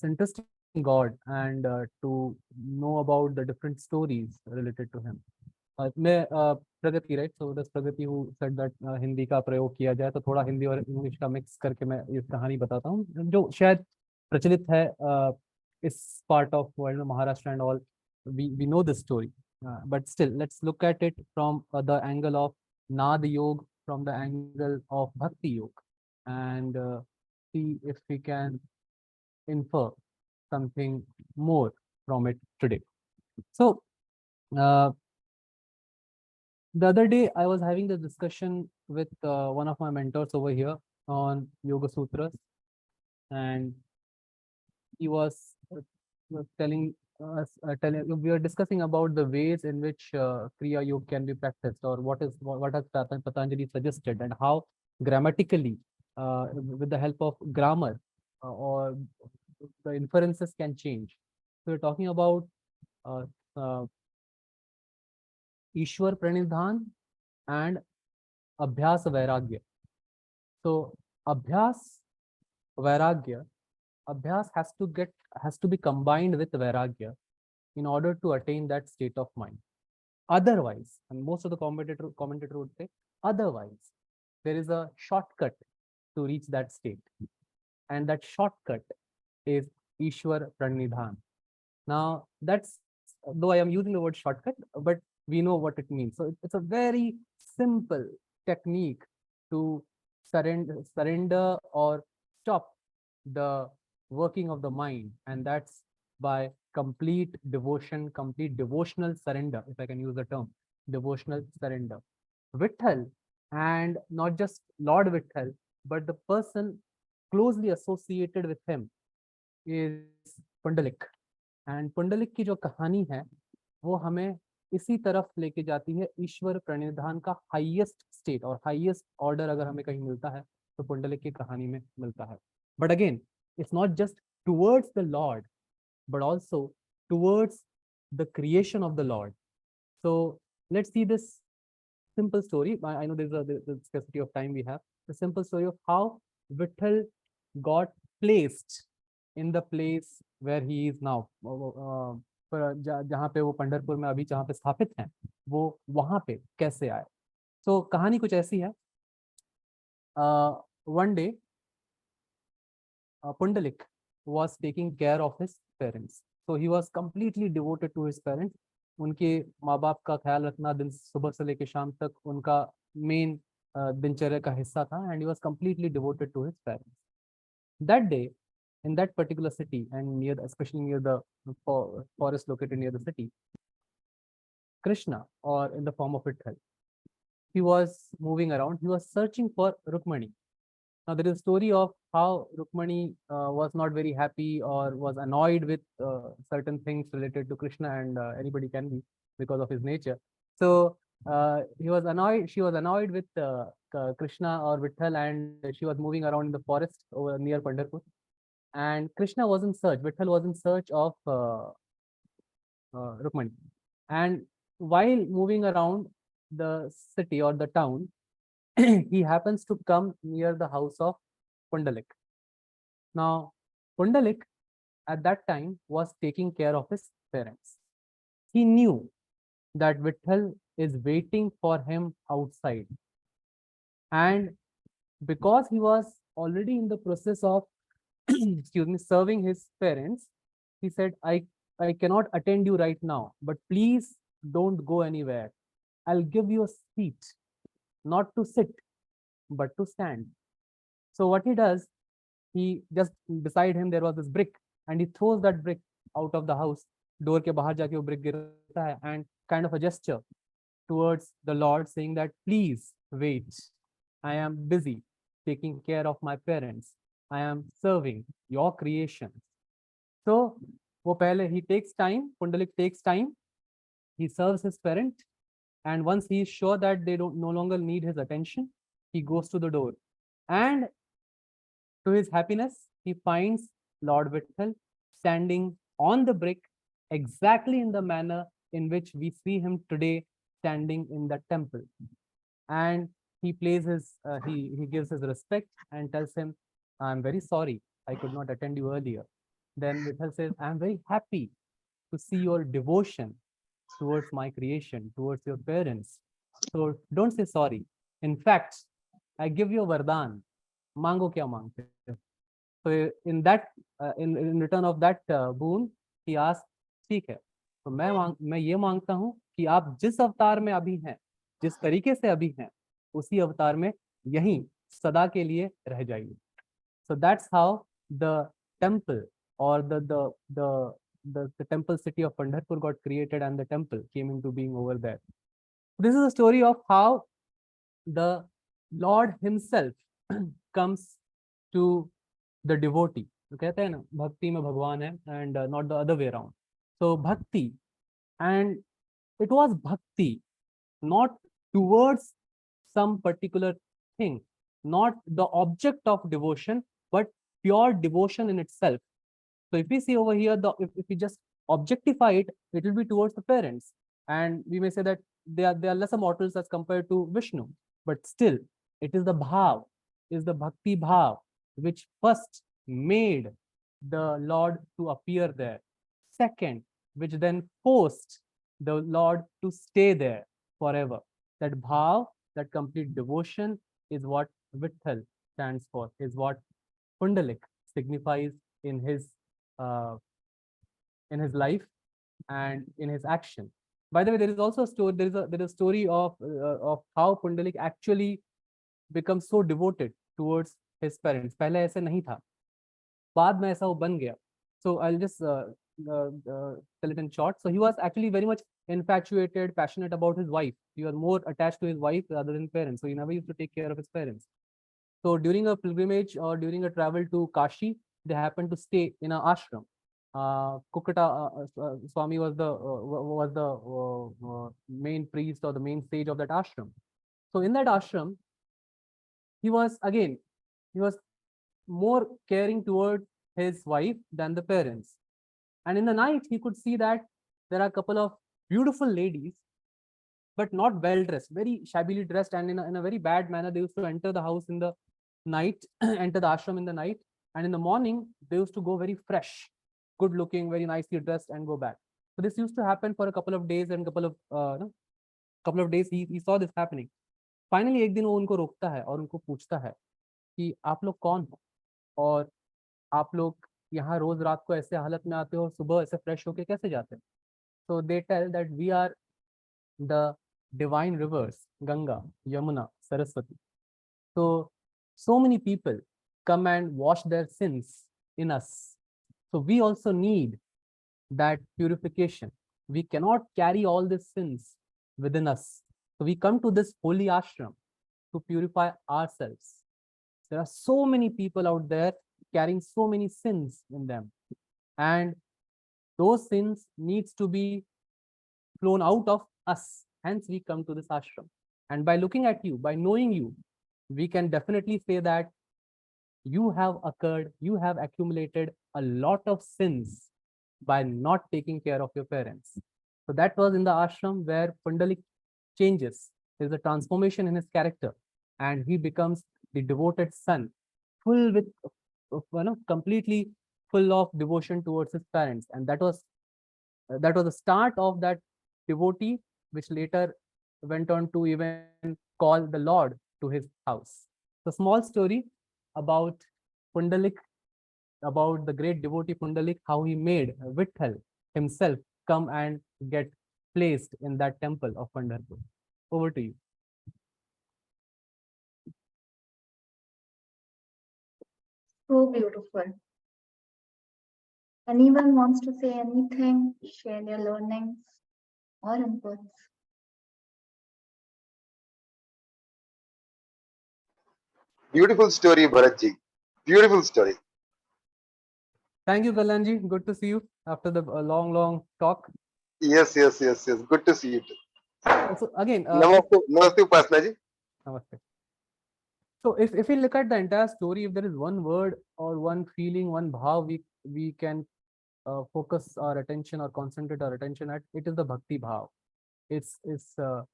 interesting God, and to know about the different stories related to him. मैं प्रगति, right? So this Pragati who said that Hindi का प्रयोग किया जाए, तो थोड़ा हिंदी और English का mix करके मैं इस कहानी बताता हूँ जो शायद प्रचलित है इस part of world में, Maharashtra and all. We know this story, but still let's look at it from the angle of Nad Yoga, from the angle of Bhakti Yoga, and see if we can infer something more from it today. So the other day I was having this discussion with one of my mentors over here on Yoga Sutras, and he was telling us, we were discussing about the ways in which Kriya Yoga can be practiced, or what has Patanjali suggested, and how grammatically, with the help of grammar, or the inferences can change. So we're talking about Ishwar Pranidhan and Abhyas Vairagya. So Abhyas Vairagya, Abhyas has to be combined with Vairagya in order to attain that state of mind. Otherwise, and most of the commentator would say, otherwise, there is a shortcut to reach that state, and that shortcut is Ishwar Pranidhan. Now, that's, though I am using the word shortcut, but we know what it means. So it's a very simple technique to surrender or stop the working of the mind, and that's by complete devotion, complete devotional surrender, if I can use the term, devotional surrender. Vitthal, and not just Lord Vitthal, but the person closely associated with him is Pundalik, and Pundalik की जो कहानी है वो हमें इसी तरफ लेके जाती है, ईश्वर प्रणिधान का हाईएस्ट स्टेट और हाईएस्ट ऑर्डर अगर हमें कहीं मिलता है तो पुंडलिक की कहानी में मिलता है. But again it's not just towards the Lord but also towards the creation of the Lord. So let's see this simple story. I know there's the scarcity of time we have. The simple story of how Vitthal got placed in the place where he is now. जहाँ पे वो पंढरपुर में अभी जहाँ पे स्थापित हैं, वो वहाँ पे कैसे आए. So कहानी कुछ ऐसी है. One day Pundalik was taking care of his parents. So he was completely devoted to his parents. उनके माँ बाप का ख्याल रखना दिन सुबह से लेकर शाम तक उनका मेन दिनचर्या का हिस्सा था, and he was completely devoted to his parents. That day, in that particular city and near, especially near the forest located near the city, Krishna, or in the form of Vitthal, he was moving around. He was searching for Rukmani. Now there is a story of how Rukmani was not very happy or was annoyed with certain things related to Krishna, and anybody can be because of his nature. So he was annoyed. She was annoyed with Krishna or Vitthal, and she was moving around in the forest over near Pandharpur. And Krishna was in search. Vitthal was in search of Rukmani. And while moving around the city or the town, he happens to come near the house of Pundalik. Now, Pundalik at that time was taking care of his parents. He knew that Vitthal is waiting for him outside. And because he was already in the process of excuse me, serving his parents, he said, I cannot attend you right now, but please don't go anywhere. I'll give you a seat, not to sit, but to stand. So what he does, he just beside him there was this brick, and he throws that brick out of the house. Door ke bahar jaake wo brick girta hai, and kind of a gesture towards the Lord, saying that please wait. I am busy taking care of my parents. I am serving your creation. So wo pehle he takes time, Pundalik takes time, he serves his parent, and once he is sure that they don't no longer need his attention, he goes to the door. And to his happiness, he finds Lord Vitthal standing on the brick exactly in the manner in which we see him today standing in the temple. And he plays his, he gives his respect and tells him, I'm very sorry, I could not attend you earlier. Then Vitthal says, I'm very happy to see your devotion towards my creation, towards your parents. So don't say sorry. In fact, I give you a vardhan. Mango kya mangte ho? So in that, in return of that boon, he asked, ठीक है, तो मैं ये मांगता हूँ कि आप जिस अवतार में अभी हैं, जिस तरीके से अभी हैं, उसी अवतार में यहीं सदा के लिए रह जाइए. So that's how the temple or the temple city of Pandharpur got created, and the temple came into being over there. This is a story of how the Lord himself comes to the devotee. तो कहते हैं ना, भक्ति में भगवान है, and not the other way around. So bhakti, and it was bhakti not towards some particular thing, not the object of devotion, but pure devotion in itself. So if we see over here, if we just objectify it, it will be towards the parents, and we may say that they are lesser mortals as compared to Vishnu, but still it is the bhav, is the bhakti bhav, which first made the Lord to appear there. Second, which then forced the Lord to stay there forever. That bhav, that complete devotion, is what Vitthal stands for, is what Pundalik signifies in his life and in his action. By the way, there is also a story. There is a story of how Pundalik actually becomes so devoted towards his parents. पहले ऐसे नहीं था, बाद में ऐसा वो बन गया. So I'll just tell it in short. So he was actually very much infatuated, passionate about his wife. He was more attached to his wife rather than parents. So he never used to take care of his parents. So during a pilgrimage or during a travel to Kashi, they happened to stay in an ashram. Kukata Swami was the main priest or the main sage of that ashram. So in that ashram, he was more caring toward his wife than the parents. And in the night, he could see that there are a couple of beautiful ladies, but not well dressed, very shabbily dressed, and in a very bad manner. They used to enter the house in the night, enter the ashram in the night, and in the morning they used to go very fresh, good looking, very nicely dressed, and go back. So this used to happen for a couple of days, and couple of days he saw this happening. Finally एक दिन वो उनको रोकता है और उनको पूछता है कि आप लोग कौन हो और आप लोग यहाँ रोज रात को ऐसे हालत में आते हो और सुबह ऐसे फ्रेश होके कैसे जाते हो? So they tell that we are the divine rivers, Ganga, Yamuna, Saraswati. So many people come and wash their sins in us. So we also need that purification. We cannot carry all these sins within us. So we come to this holy ashram to purify ourselves. There are so many people out there carrying so many sins in them, and those sins needs to be flown out of us. Hence we come to this ashram, and by looking at you, by knowing you, we can definitely say that you have accumulated a lot of sins by not taking care of your parents. So that was in the ashram where Pundalik changes. There's a transformation in his character, and he becomes the devoted son, full with, completely full of devotion towards his parents. And that was the start of that devotee, which later went on to even call the Lord to his house. The small story about Pundalik, about the great devotee Pundalik, how he made Vitthal himself come and get placed in that temple of Pandharpur. Over to you. So beautiful. Anyone wants to say anything, share their learnings or inputs? Beautiful story, Bharatji. Beautiful story. Thank you, Kalyanji. Good to see you after the long talk. Yes. Good to see you too. So again, Namaste, Upasna ji. Namaste. So if we look at the entire story, if there is one word or one feeling, one bhav we can focus our attention or concentrate our attention at, it is the bhakti bhav. It's the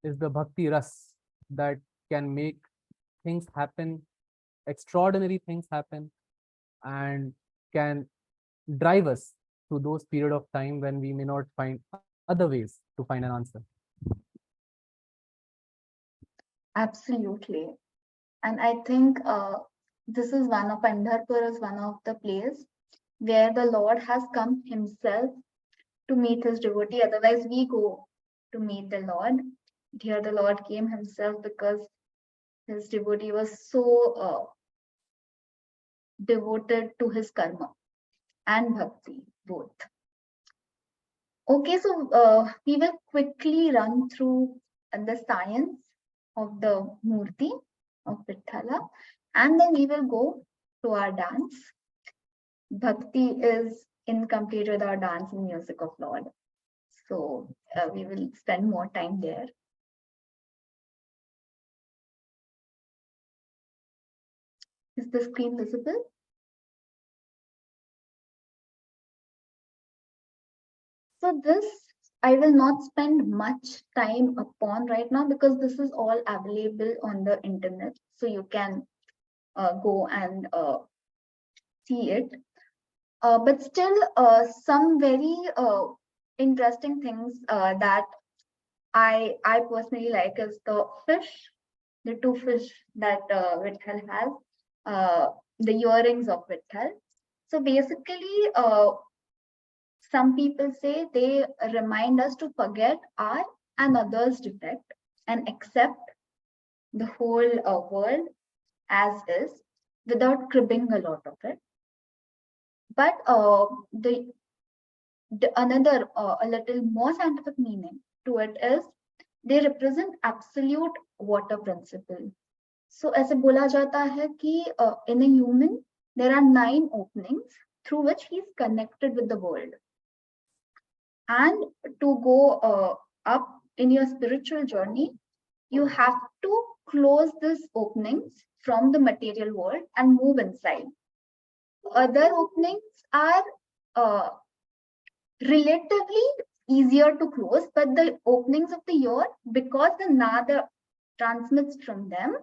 bhakti ras that can make things happen, extraordinary things happen, and can drive us to those period of time when we may not find other ways to find an answer. Absolutely. And I think this is one of Pandharpur is one of the place where the Lord has come himself to meet his devotee. Otherwise, we go to meet the Lord. Here, the Lord came himself because his devotee was so devoted to his karma and bhakti, both. Okay, so we will quickly run through the science of the Murti of Viththala, and then we will go to our dance. Bhakti is incomplete without dance and music of Lord. So we will spend more time there. Is the screen visible? So this I will not spend much time upon right now because this is all available on the internet. So you can go and see it. But still some very interesting things that I personally like is the fish, the two fish that Vitthal has, the earrings of Vitthal. So basically, some people say they remind us to forget our and others' defect and accept the whole world as is without cribbing a lot of it. But another a little more scientific meaning to it is they represent absolute water principle. So ऐसे बोला जाता है कि in a human there are 9 openings through which he is connected with the world. And to go up in your spiritual journey, you have to close these openings from the material world and move inside. Other openings are relatively easier to close, but the openings of the ear, because the nada transmits from them,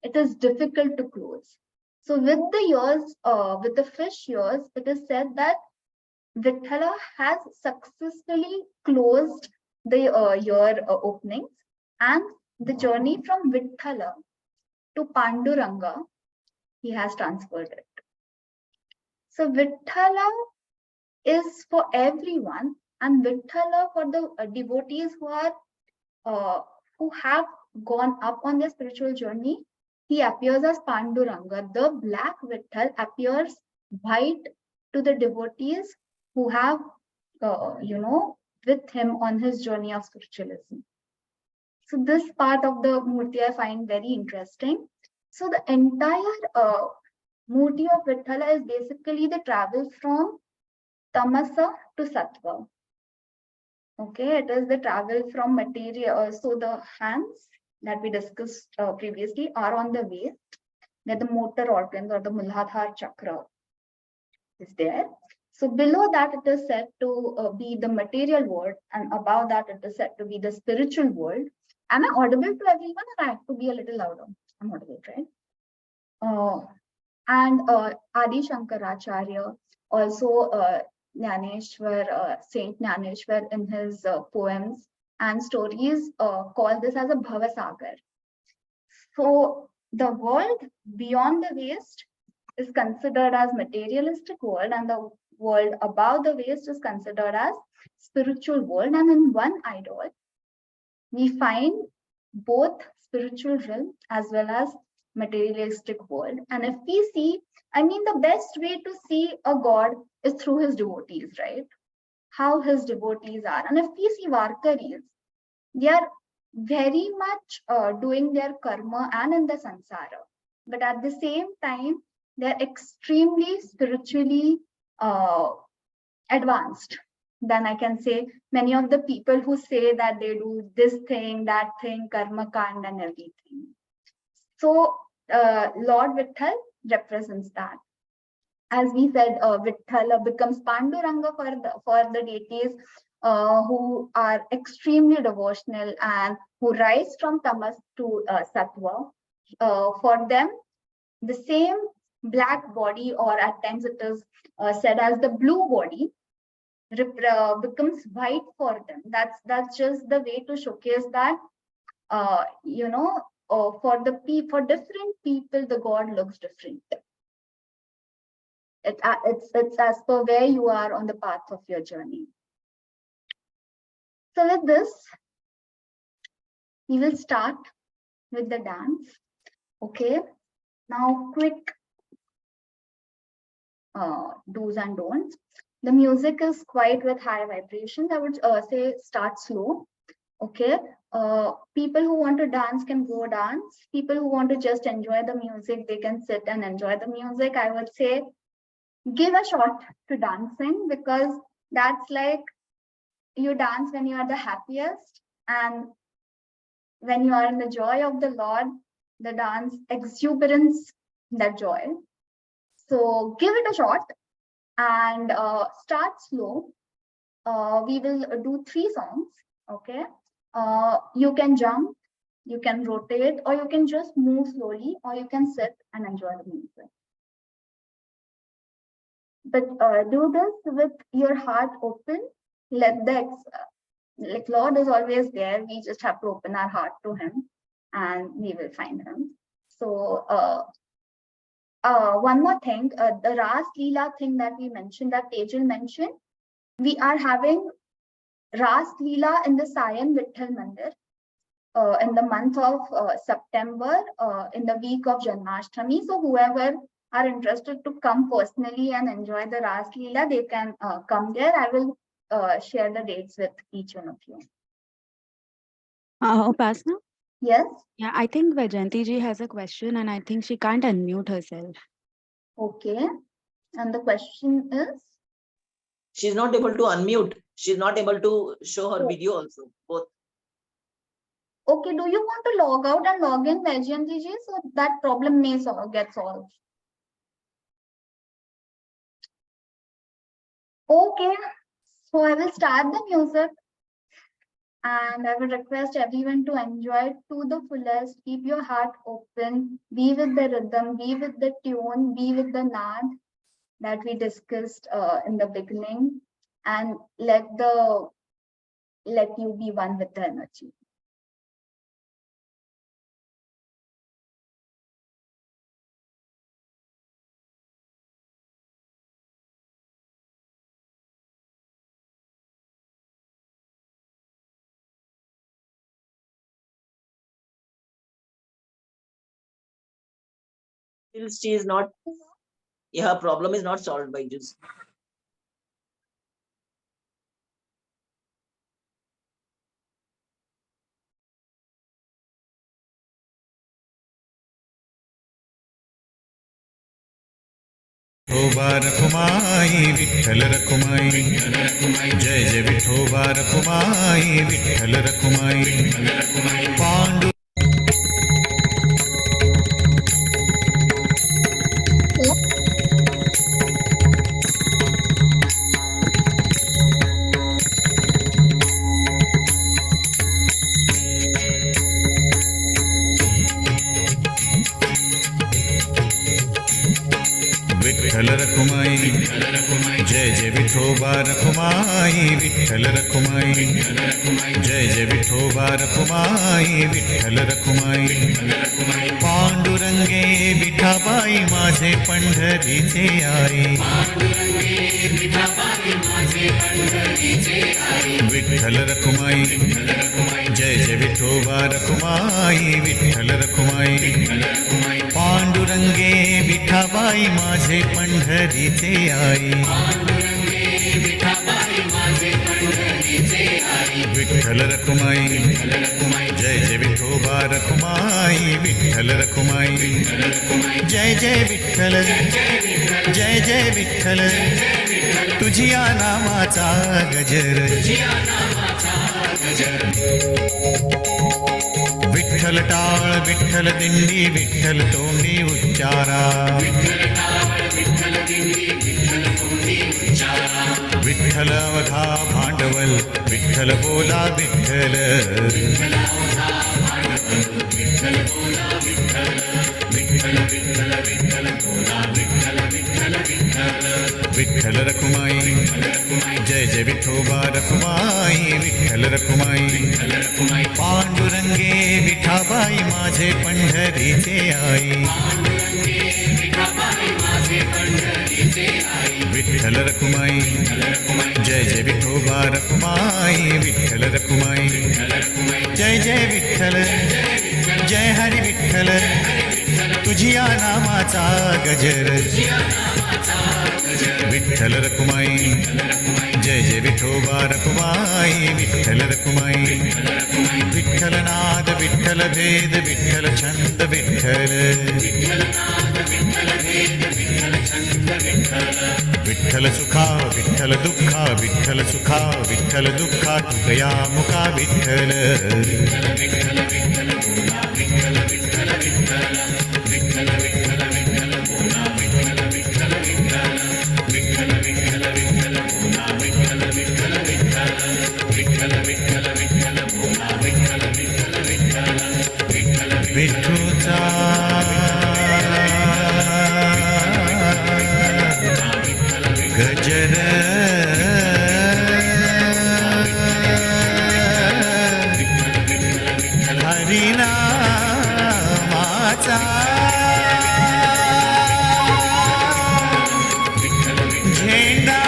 it is difficult to close. So with the ears, with the fish ears, it is said that Viththala has successfully closed the ear openings, and the journey from Viththala to Panduranga, he has transferred it. So Vithala is for everyone, and Vithala for the devotees who have gone up on their spiritual journey. He appears as Panduranga. The black Vitthal appears white to the devotees who have, with him on his journey of spiritualism. So this part of the Murti I find very interesting. So the entire Murti of Vithala is basically the travel from Tamasa to Sattva. Okay, it is the travel from material. So the hands that we discussed previously are on the waist, where the motor organs or the Muladhara chakra is there. So below that it is said to be the material world, and above that it is said to be the spiritual world. Am I audible to everyone, or I have to be a little louder? I'm audible, right? And Adi Shankaracharya, also Jnaneshwar, Saint Jnaneshwar in his poems and stories call this as a Bhavasagar. So the world beyond the waist is considered as materialistic world, and the world above the waist is considered as spiritual world. And in one idol, we find both spiritual realm as well as materialistic world. And if we see, I mean, the best way to see a god is through his devotees, right? How his devotees are. And if we see Varkaris, they are very much doing their karma and in the samsara. But at the same time, they're extremely spiritually advanced. Then I can say many of the people who say that they do this thing, that thing, karma kand and everything. So Lord Vitthal represents that. As we said, Vitthal becomes Panduranga for the deities who are extremely devotional and who rise from tamas to sattva. For them, the same black body, or at times it is said as the blue body, becomes white for them. That's just the way to showcase that for different people the god looks different. It's as per where you are on the path of your journey. So with this, we will start with the dance. Okay, now quick do's and don'ts. The music is quite with high vibrations. I would say start slow. Okay, people who want to dance can go dance. People who want to just enjoy the music, they can sit and enjoy the music. I would say give a shot to dancing, because that's like you dance when you are the happiest, and when you are in the joy of the Lord, the dance exuberance that joy. So give it a shot and start slow. We will do 3 songs. Okay, you can jump, you can rotate, or you can just move slowly, or you can sit and enjoy the music. But do this with your heart open. Let the like Lord is always there. We just have to open our heart to him, and we will find him. So one more thing, the Ras Leela thing that we mentioned, that Tejal mentioned, we are having Ras Leela in the Sayan Vitthal Mandir in the month of September, in the week of Janmashtami. So whoever are interested to come personally and enjoy the Ras Leela, they can come there. I will share the dates with each one of you. Upasna? Yes? Yeah, I think Vajanti ji has a question and I think she can't unmute herself. Okay. And the question is? She's not able to unmute. She's not able to show her video also. Both. Okay, do you want to log out and log in, Vajanti ji, so that problem may get solved? Okay, so I will start the music, and I will request everyone to enjoy it to the fullest. Keep your heart open, be with the rhythm, be with the tune, be with the nad that we discussed in the beginning, and let you be one with the energy. Still she is not, her problem is not solved by juice. Vithoba Rakhumai Vitthal Rakhumai जय जय विठोबा रखुमाई विठ्ठल रखुमाई पांडु विठ्ठल रखुमाई जय जय विठोबा रखुमाई विठ्ठल रखुमाई जय जय विठोबा रखुमाई विठ्ठल रखुमाई पांडुरंगे विठाबाई माझे पंढरीचे आई विठ्ठल रखुमाई जय जय विठोबा रखुमाई विठ्ठल रखुमाई पांडुरंगे विठाबाई माझे पंढरीचे आई विठ्ठल रखुमाई जय जय विठोबा रखुमाई विठ्ठल रखुमाई जय जय विठ्ठल जय जय विठ्ठल तुझिया नामाचा गजर विठ्ठल टाळ विठ्ठल दिंडी विठ्ठल तोंडी उच्चारा विठ्ठल अवघा भांडवल विठ्ठल बोला विठ्ठल विठ्ठल रखुमाई जय जय विठोबा रखुमाई विठ्ठल रखुमाई पांडुरंगे विठाबाई माझे पंढरीचे आई विठ्ठल रखुमाई जय जय विठोबा रखुमाई विठ्ठल रखुमाई जय जय विठ्ठल जय हरी विठ्ठल तुझिया नामाचा गजर विठ्ठल रखुमाई जय जय विठोबा रखुमाई विठ्ठल रखुमाई विठ्ठल नाद विठ्ठल भेद विठ्ठल छंद विठ्ठल विठ्ठल सुखा विठ्ठल दुःखा विठ्ठल सुखा विठ्ठल दुःखा तुकया मुका विठ्ठल विठूचा गजर हरिनामाचा झेंडा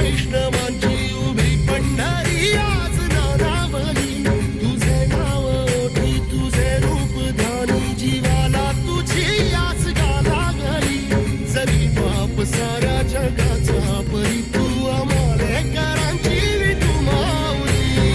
वैष्णवांची उभी पंढरी आज नानावली तुझे नाव ओठी तुझे रूप ध्यानी जीवाला तुझी आस गा लागली जरी बाप साऱ्या जगाचा परी तू आमालेकरांची विठू माऊली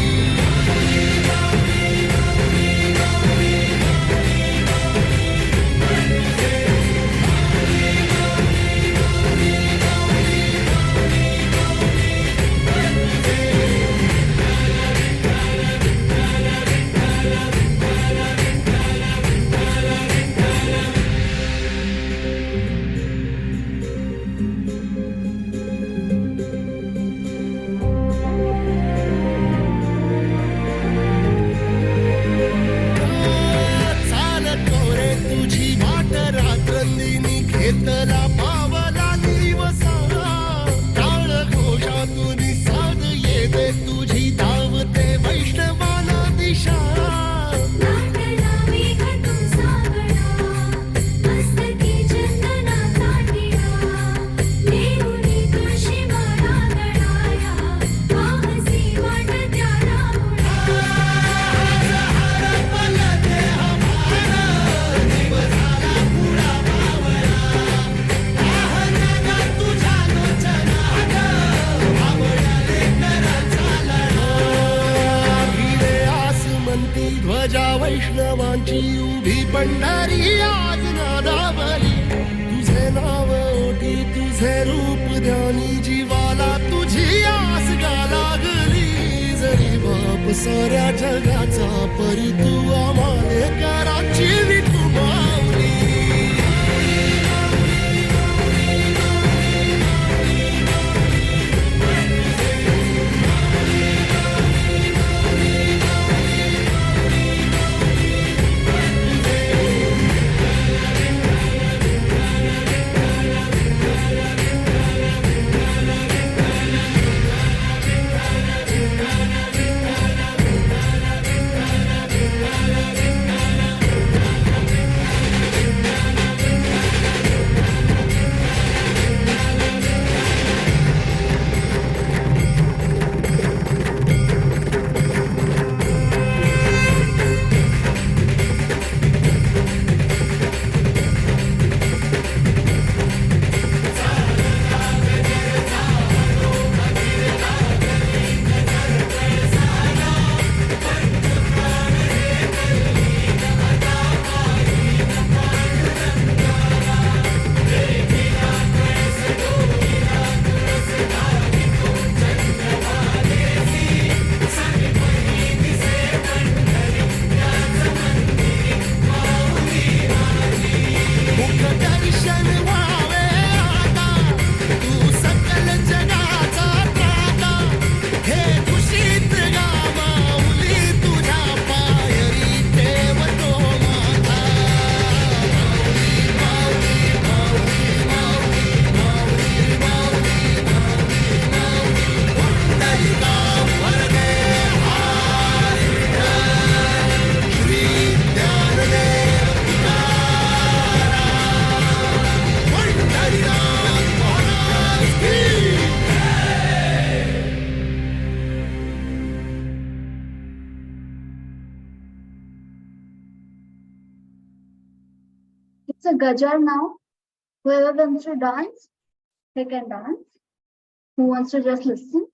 चालत रे तुझी वाट रात्रंदिनी घेतला पावला दिवसा टाळ घोषातून साध येते तुझी धावते वैष्णवाला दिशा भिडे आसमंती ध्वजा वैष्णवांची उभी पंढरी आज नादावली तुझे नाव ओठी तुझे रूप ध्यानी जीवाला तुझी आस गा लागली जरी बाप साऱ्या जगाचा परी तू आमालेकरांची विठू माऊली दर्शन व्हावे आता तू सकल जगाचा त्राता हे खुशीत गा माऊली तुझ्या पायरी ठेवतो माता माऊली माऊली माऊली माऊली माऊली माऊली माऊली पुंडलिका वरदे हरी विठ्ठल श्री ज्ञानदेव हरिनाम महाराज की It's a gajar now. Whoever wants to dance, they can dance. Who wants to just listen,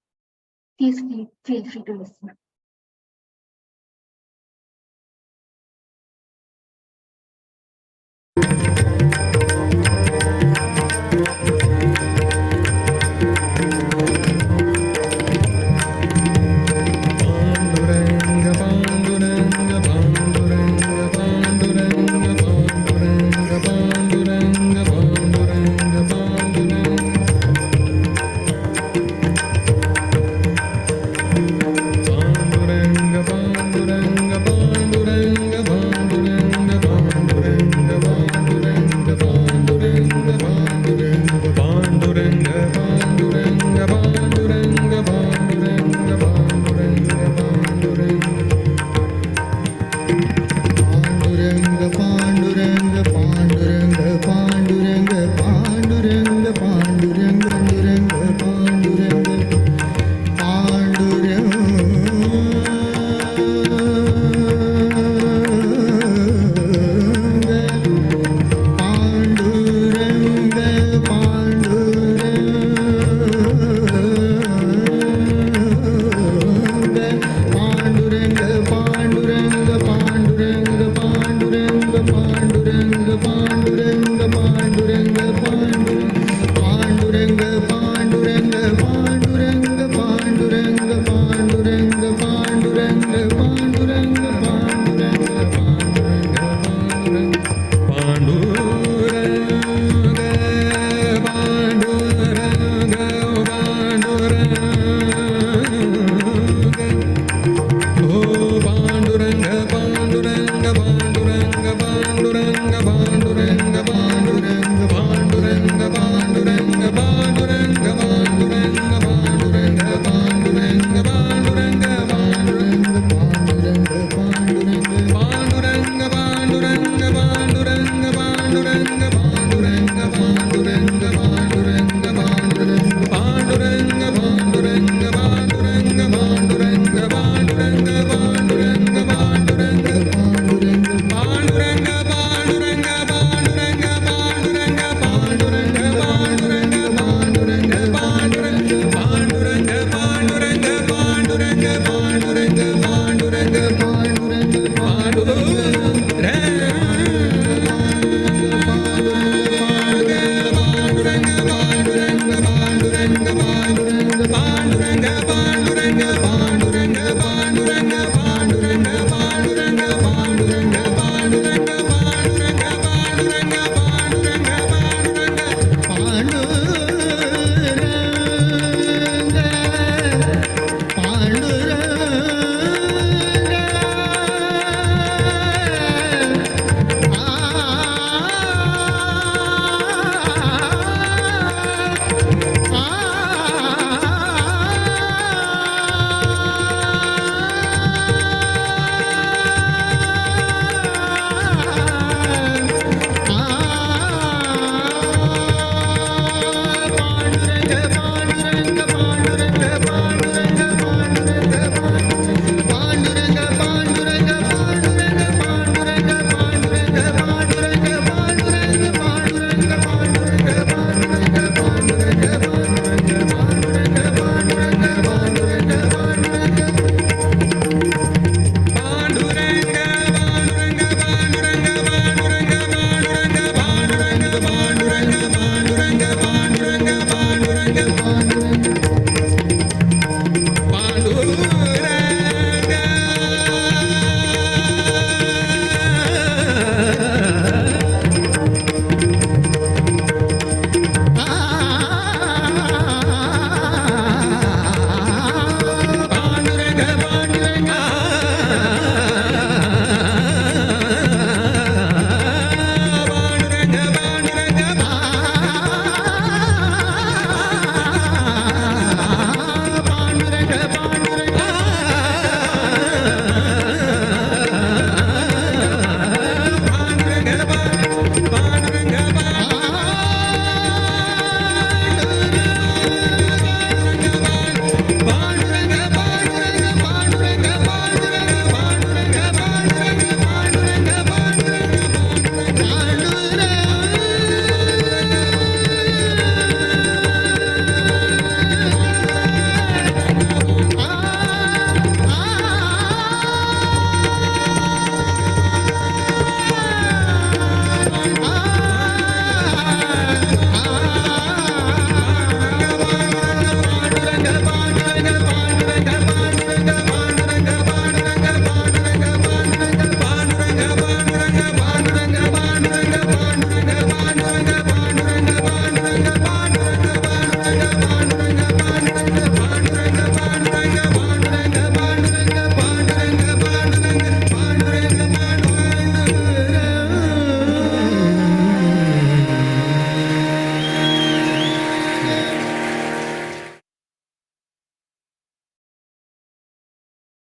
please feel free to listen. Bye.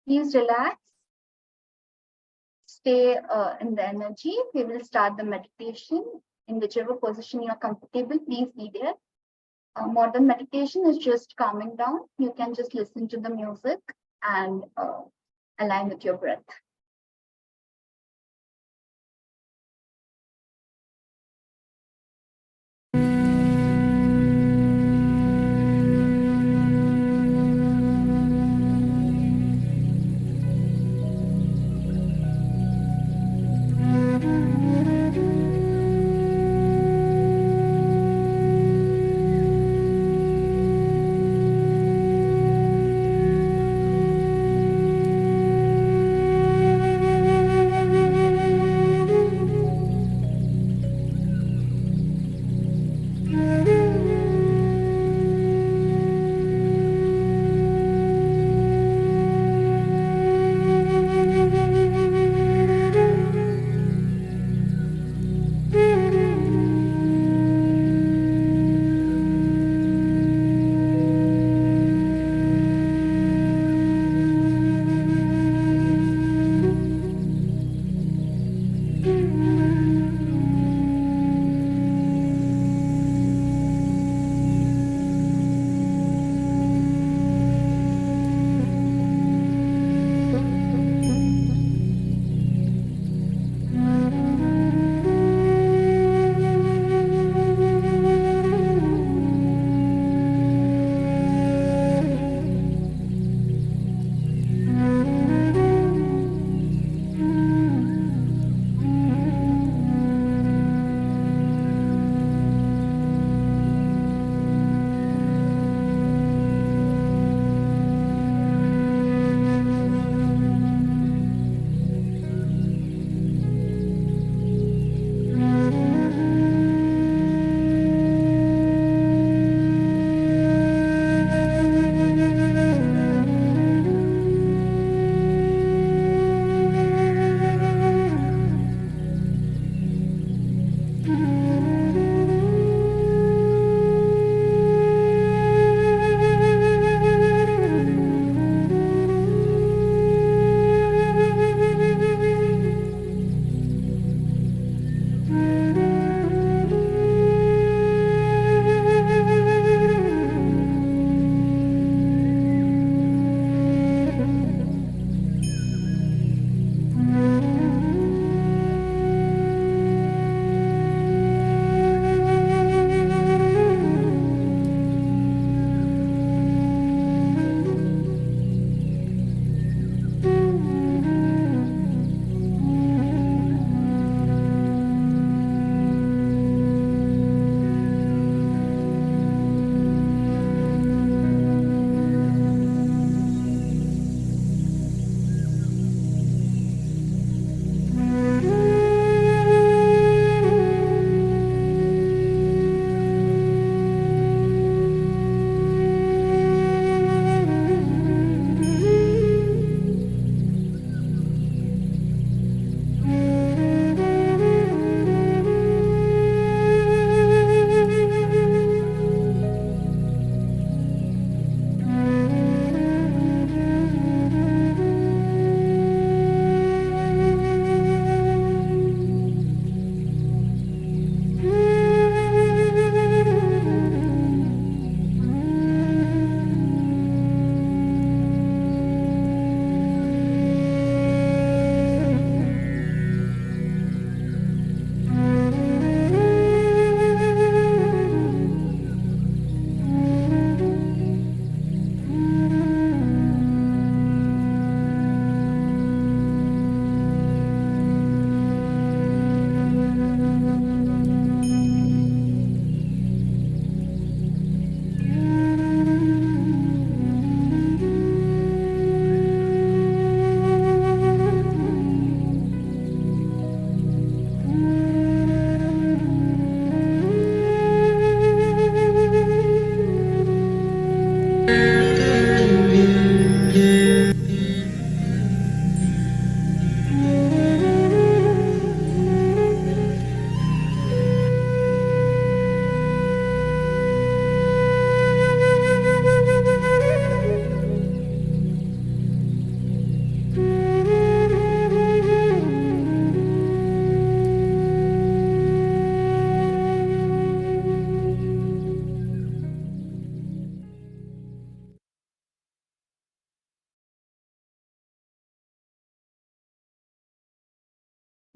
Please relax. Stay in the energy. We will start the meditation in whichever position you are comfortable. Please be there. Modern meditation is just calming down. You can just listen to the music and align with your breath.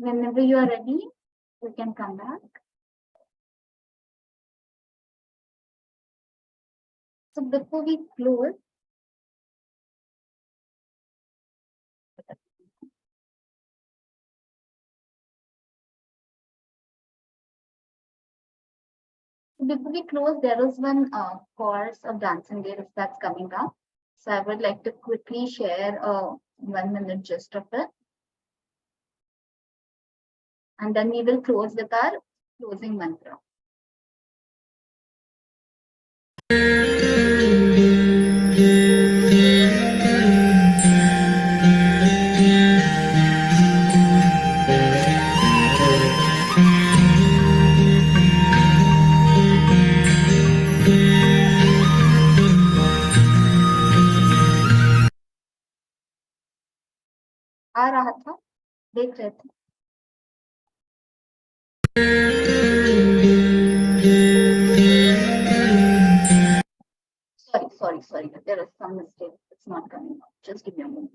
Whenever you are ready, you can come back. So before we close, there is one course of dancing there that's coming up. So I would like to quickly share a 1 minute gist of it. And then we will close with our closing mantra. आ रहा था, देख रहे थे। Sorry. There is some mistake. It's not coming out. Just give me a moment.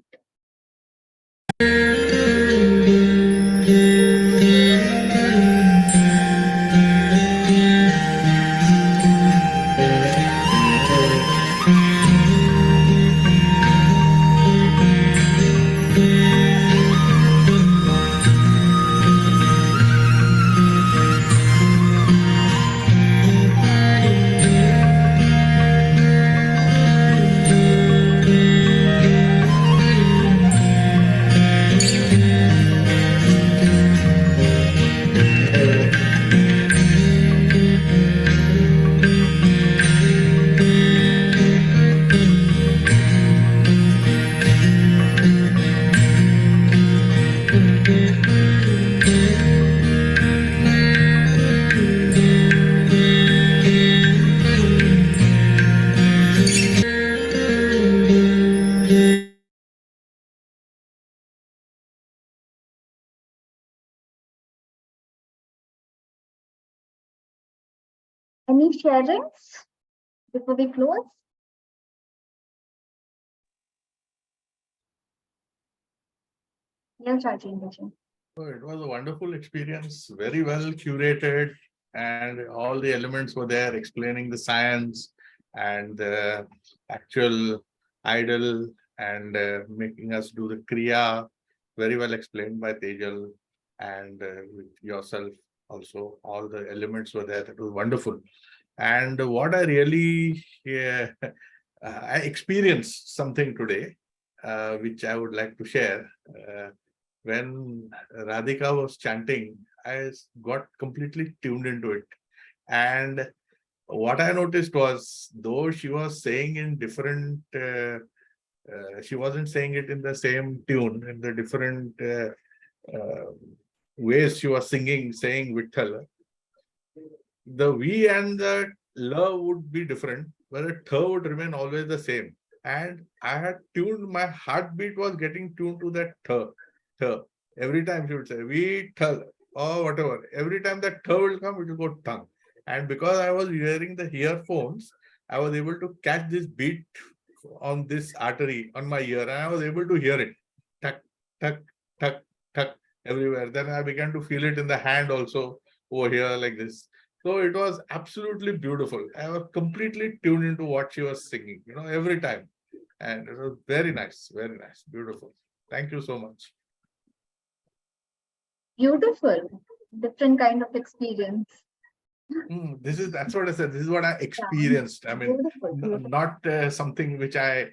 Any sharings before we close? Yes, Rajendra. So it was a wonderful experience, very well curated, and all the elements were there explaining the science and the actual idol and making us do the Kriya, very well explained by Tejal and with yourself also. All the elements were there. That was wonderful. And what I really I experienced something today, which I would like to share. When Radhika was chanting, I got completely tuned into it. And what I noticed was, though she was saying in different, she wasn't saying it in the same tune, in the different ways she was singing, saying Vitthal. The V and the L would be different, but the Th would remain always the same. And I had tuned, my heartbeat was getting tuned to that Th. Every time she would say Vitthal or whatever. Every time that Th will come, it will go tongue. And because I was wearing the earphones, I was able to catch this beat on this artery on my ear, and I was able to hear it. Tuck, tuck, tuck, tuck, everywhere. Then I began to feel it in the hand also over here like this. So it was absolutely beautiful. I was completely tuned into what she was singing, every time. And it was very nice, beautiful. Thank you so much. Beautiful. Different kind of experience. That's what I said. This is what I experienced. I mean, not something which I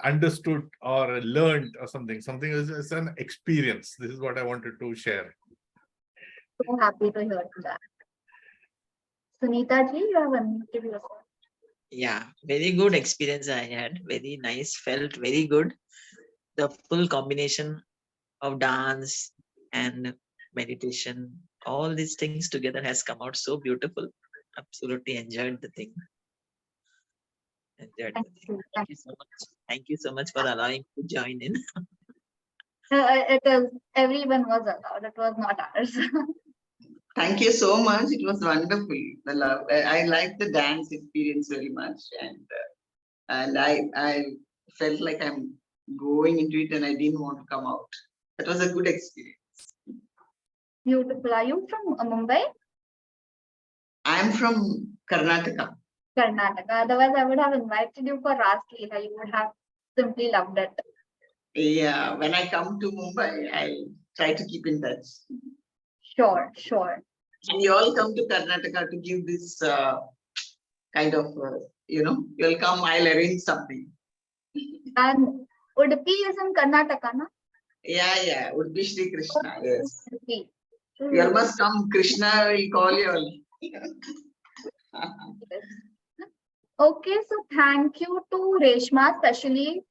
understood or learned or something. Something is an experience. This is what I wanted to share. So happy to hear that. Sunita ji, you have unmuted yourself. Yeah, very good experience I had. Very nice, felt very good. The full combination of dance and meditation, all these things together has come out so beautiful. Absolutely enjoyed the thing. Thank you so much. Thank you so much for allowing me to join in. It is, everyone was allowed. It was not ours. Thank you so much. It was wonderful. The love. I liked the dance experience very much, and I felt like I'm going into it, and I didn't want to come out. That was a good experience. Beautiful. Are you from Mumbai? I am from Karnataka. Karnataka. Otherwise, I would have invited you for Ras Leela. You would have simply loved it. Yeah, when I come to Mumbai, I'll try to keep in touch. Sure, sure. And you all come to Karnataka to give this kind of, you'll come, I'll arrange something. And Udupi is in Karnataka, no? Yeah, would be Shri Krishna, yes. Udupi. You all must come, Krishna will call you all. Yes. Okay, so thank you to Reshma, especially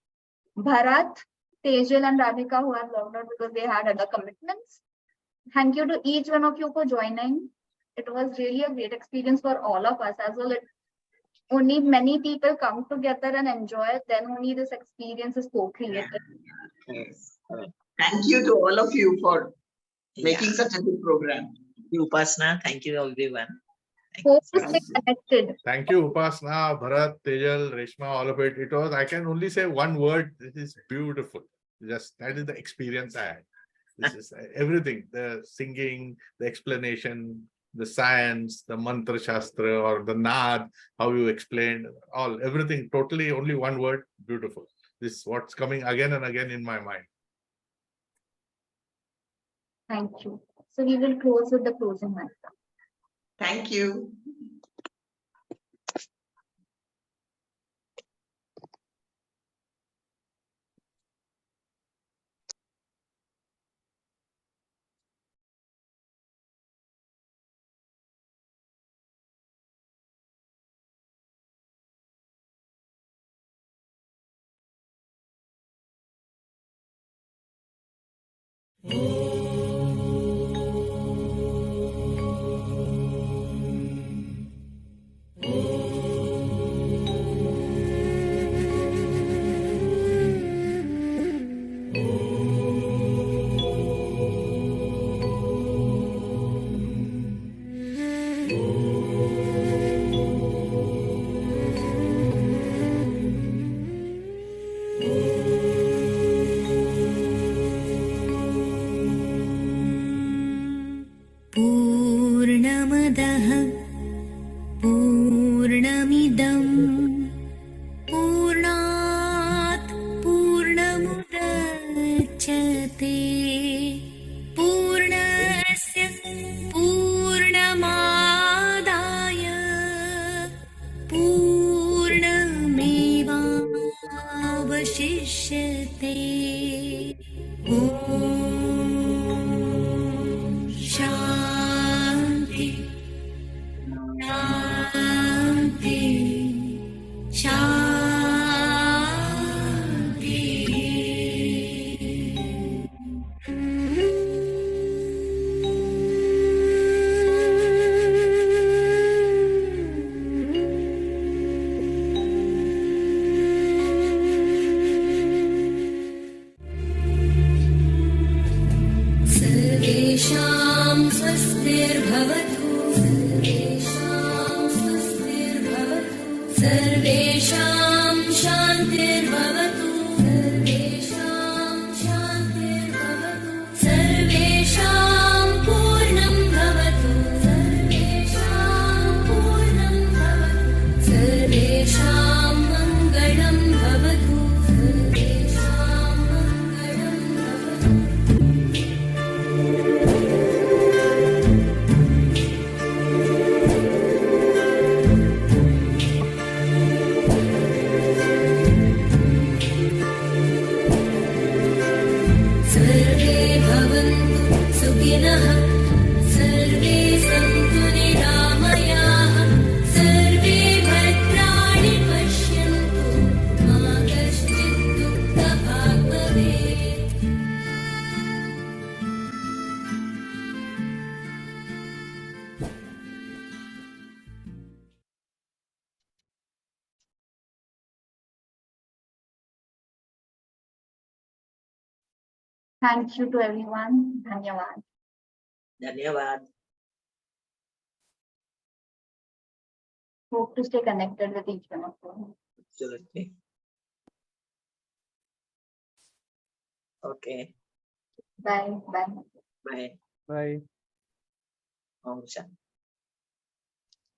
Bharat, Tejal and Radhika who have logged out because they had other commitments. Thank you to each one of you for joining. It was really a great experience for all of us as well. Only many people come together and enjoy it, then only this experience is co-created. Yes. Thank you to all of you for making Yeah. such a good program. Thank you, Upasna. Thank you, everyone. Hope to stay connected. Thank you, Upasna, Bharat, Tejal, Reshma, all of it. It was, I can only say one word. This is beautiful. Just that is the experience I had. This is everything, the singing, the explanation, the science, the mantra shastra or the nad, how you explained, everything, totally only one word, beautiful. This is what's coming again and again in my mind. Thank you. So we will close with the closing mantra. Thank you. पूर्णमदः पूर्णमिदं पूर्णात् पूर्णमुदच्यते पूर्णस्य पूर्णमादाय पूर्णमेवावशिष्यते ॐ शान्ति शान्ति सर्वेषां स्वस्तिर्भवतु सर्वेषां शान्तिर्भवतु सर्वेषां पूर्णं भवतु सर्वेषां मङ्गलं भवतु सर्वे भवन्तु सुखिनः सर्वे सन्तु निरामयाः सर्वे भद्राणि पश्यन्तु मा कश्चित् दुःखभाग् भवेत् Thank you to everyone. Dhanyavad. Dhanyavad. Hope to stay connected with each one of you. Absolutely. Okay. Bye. Bye. Bye. Bye. Om Shanti.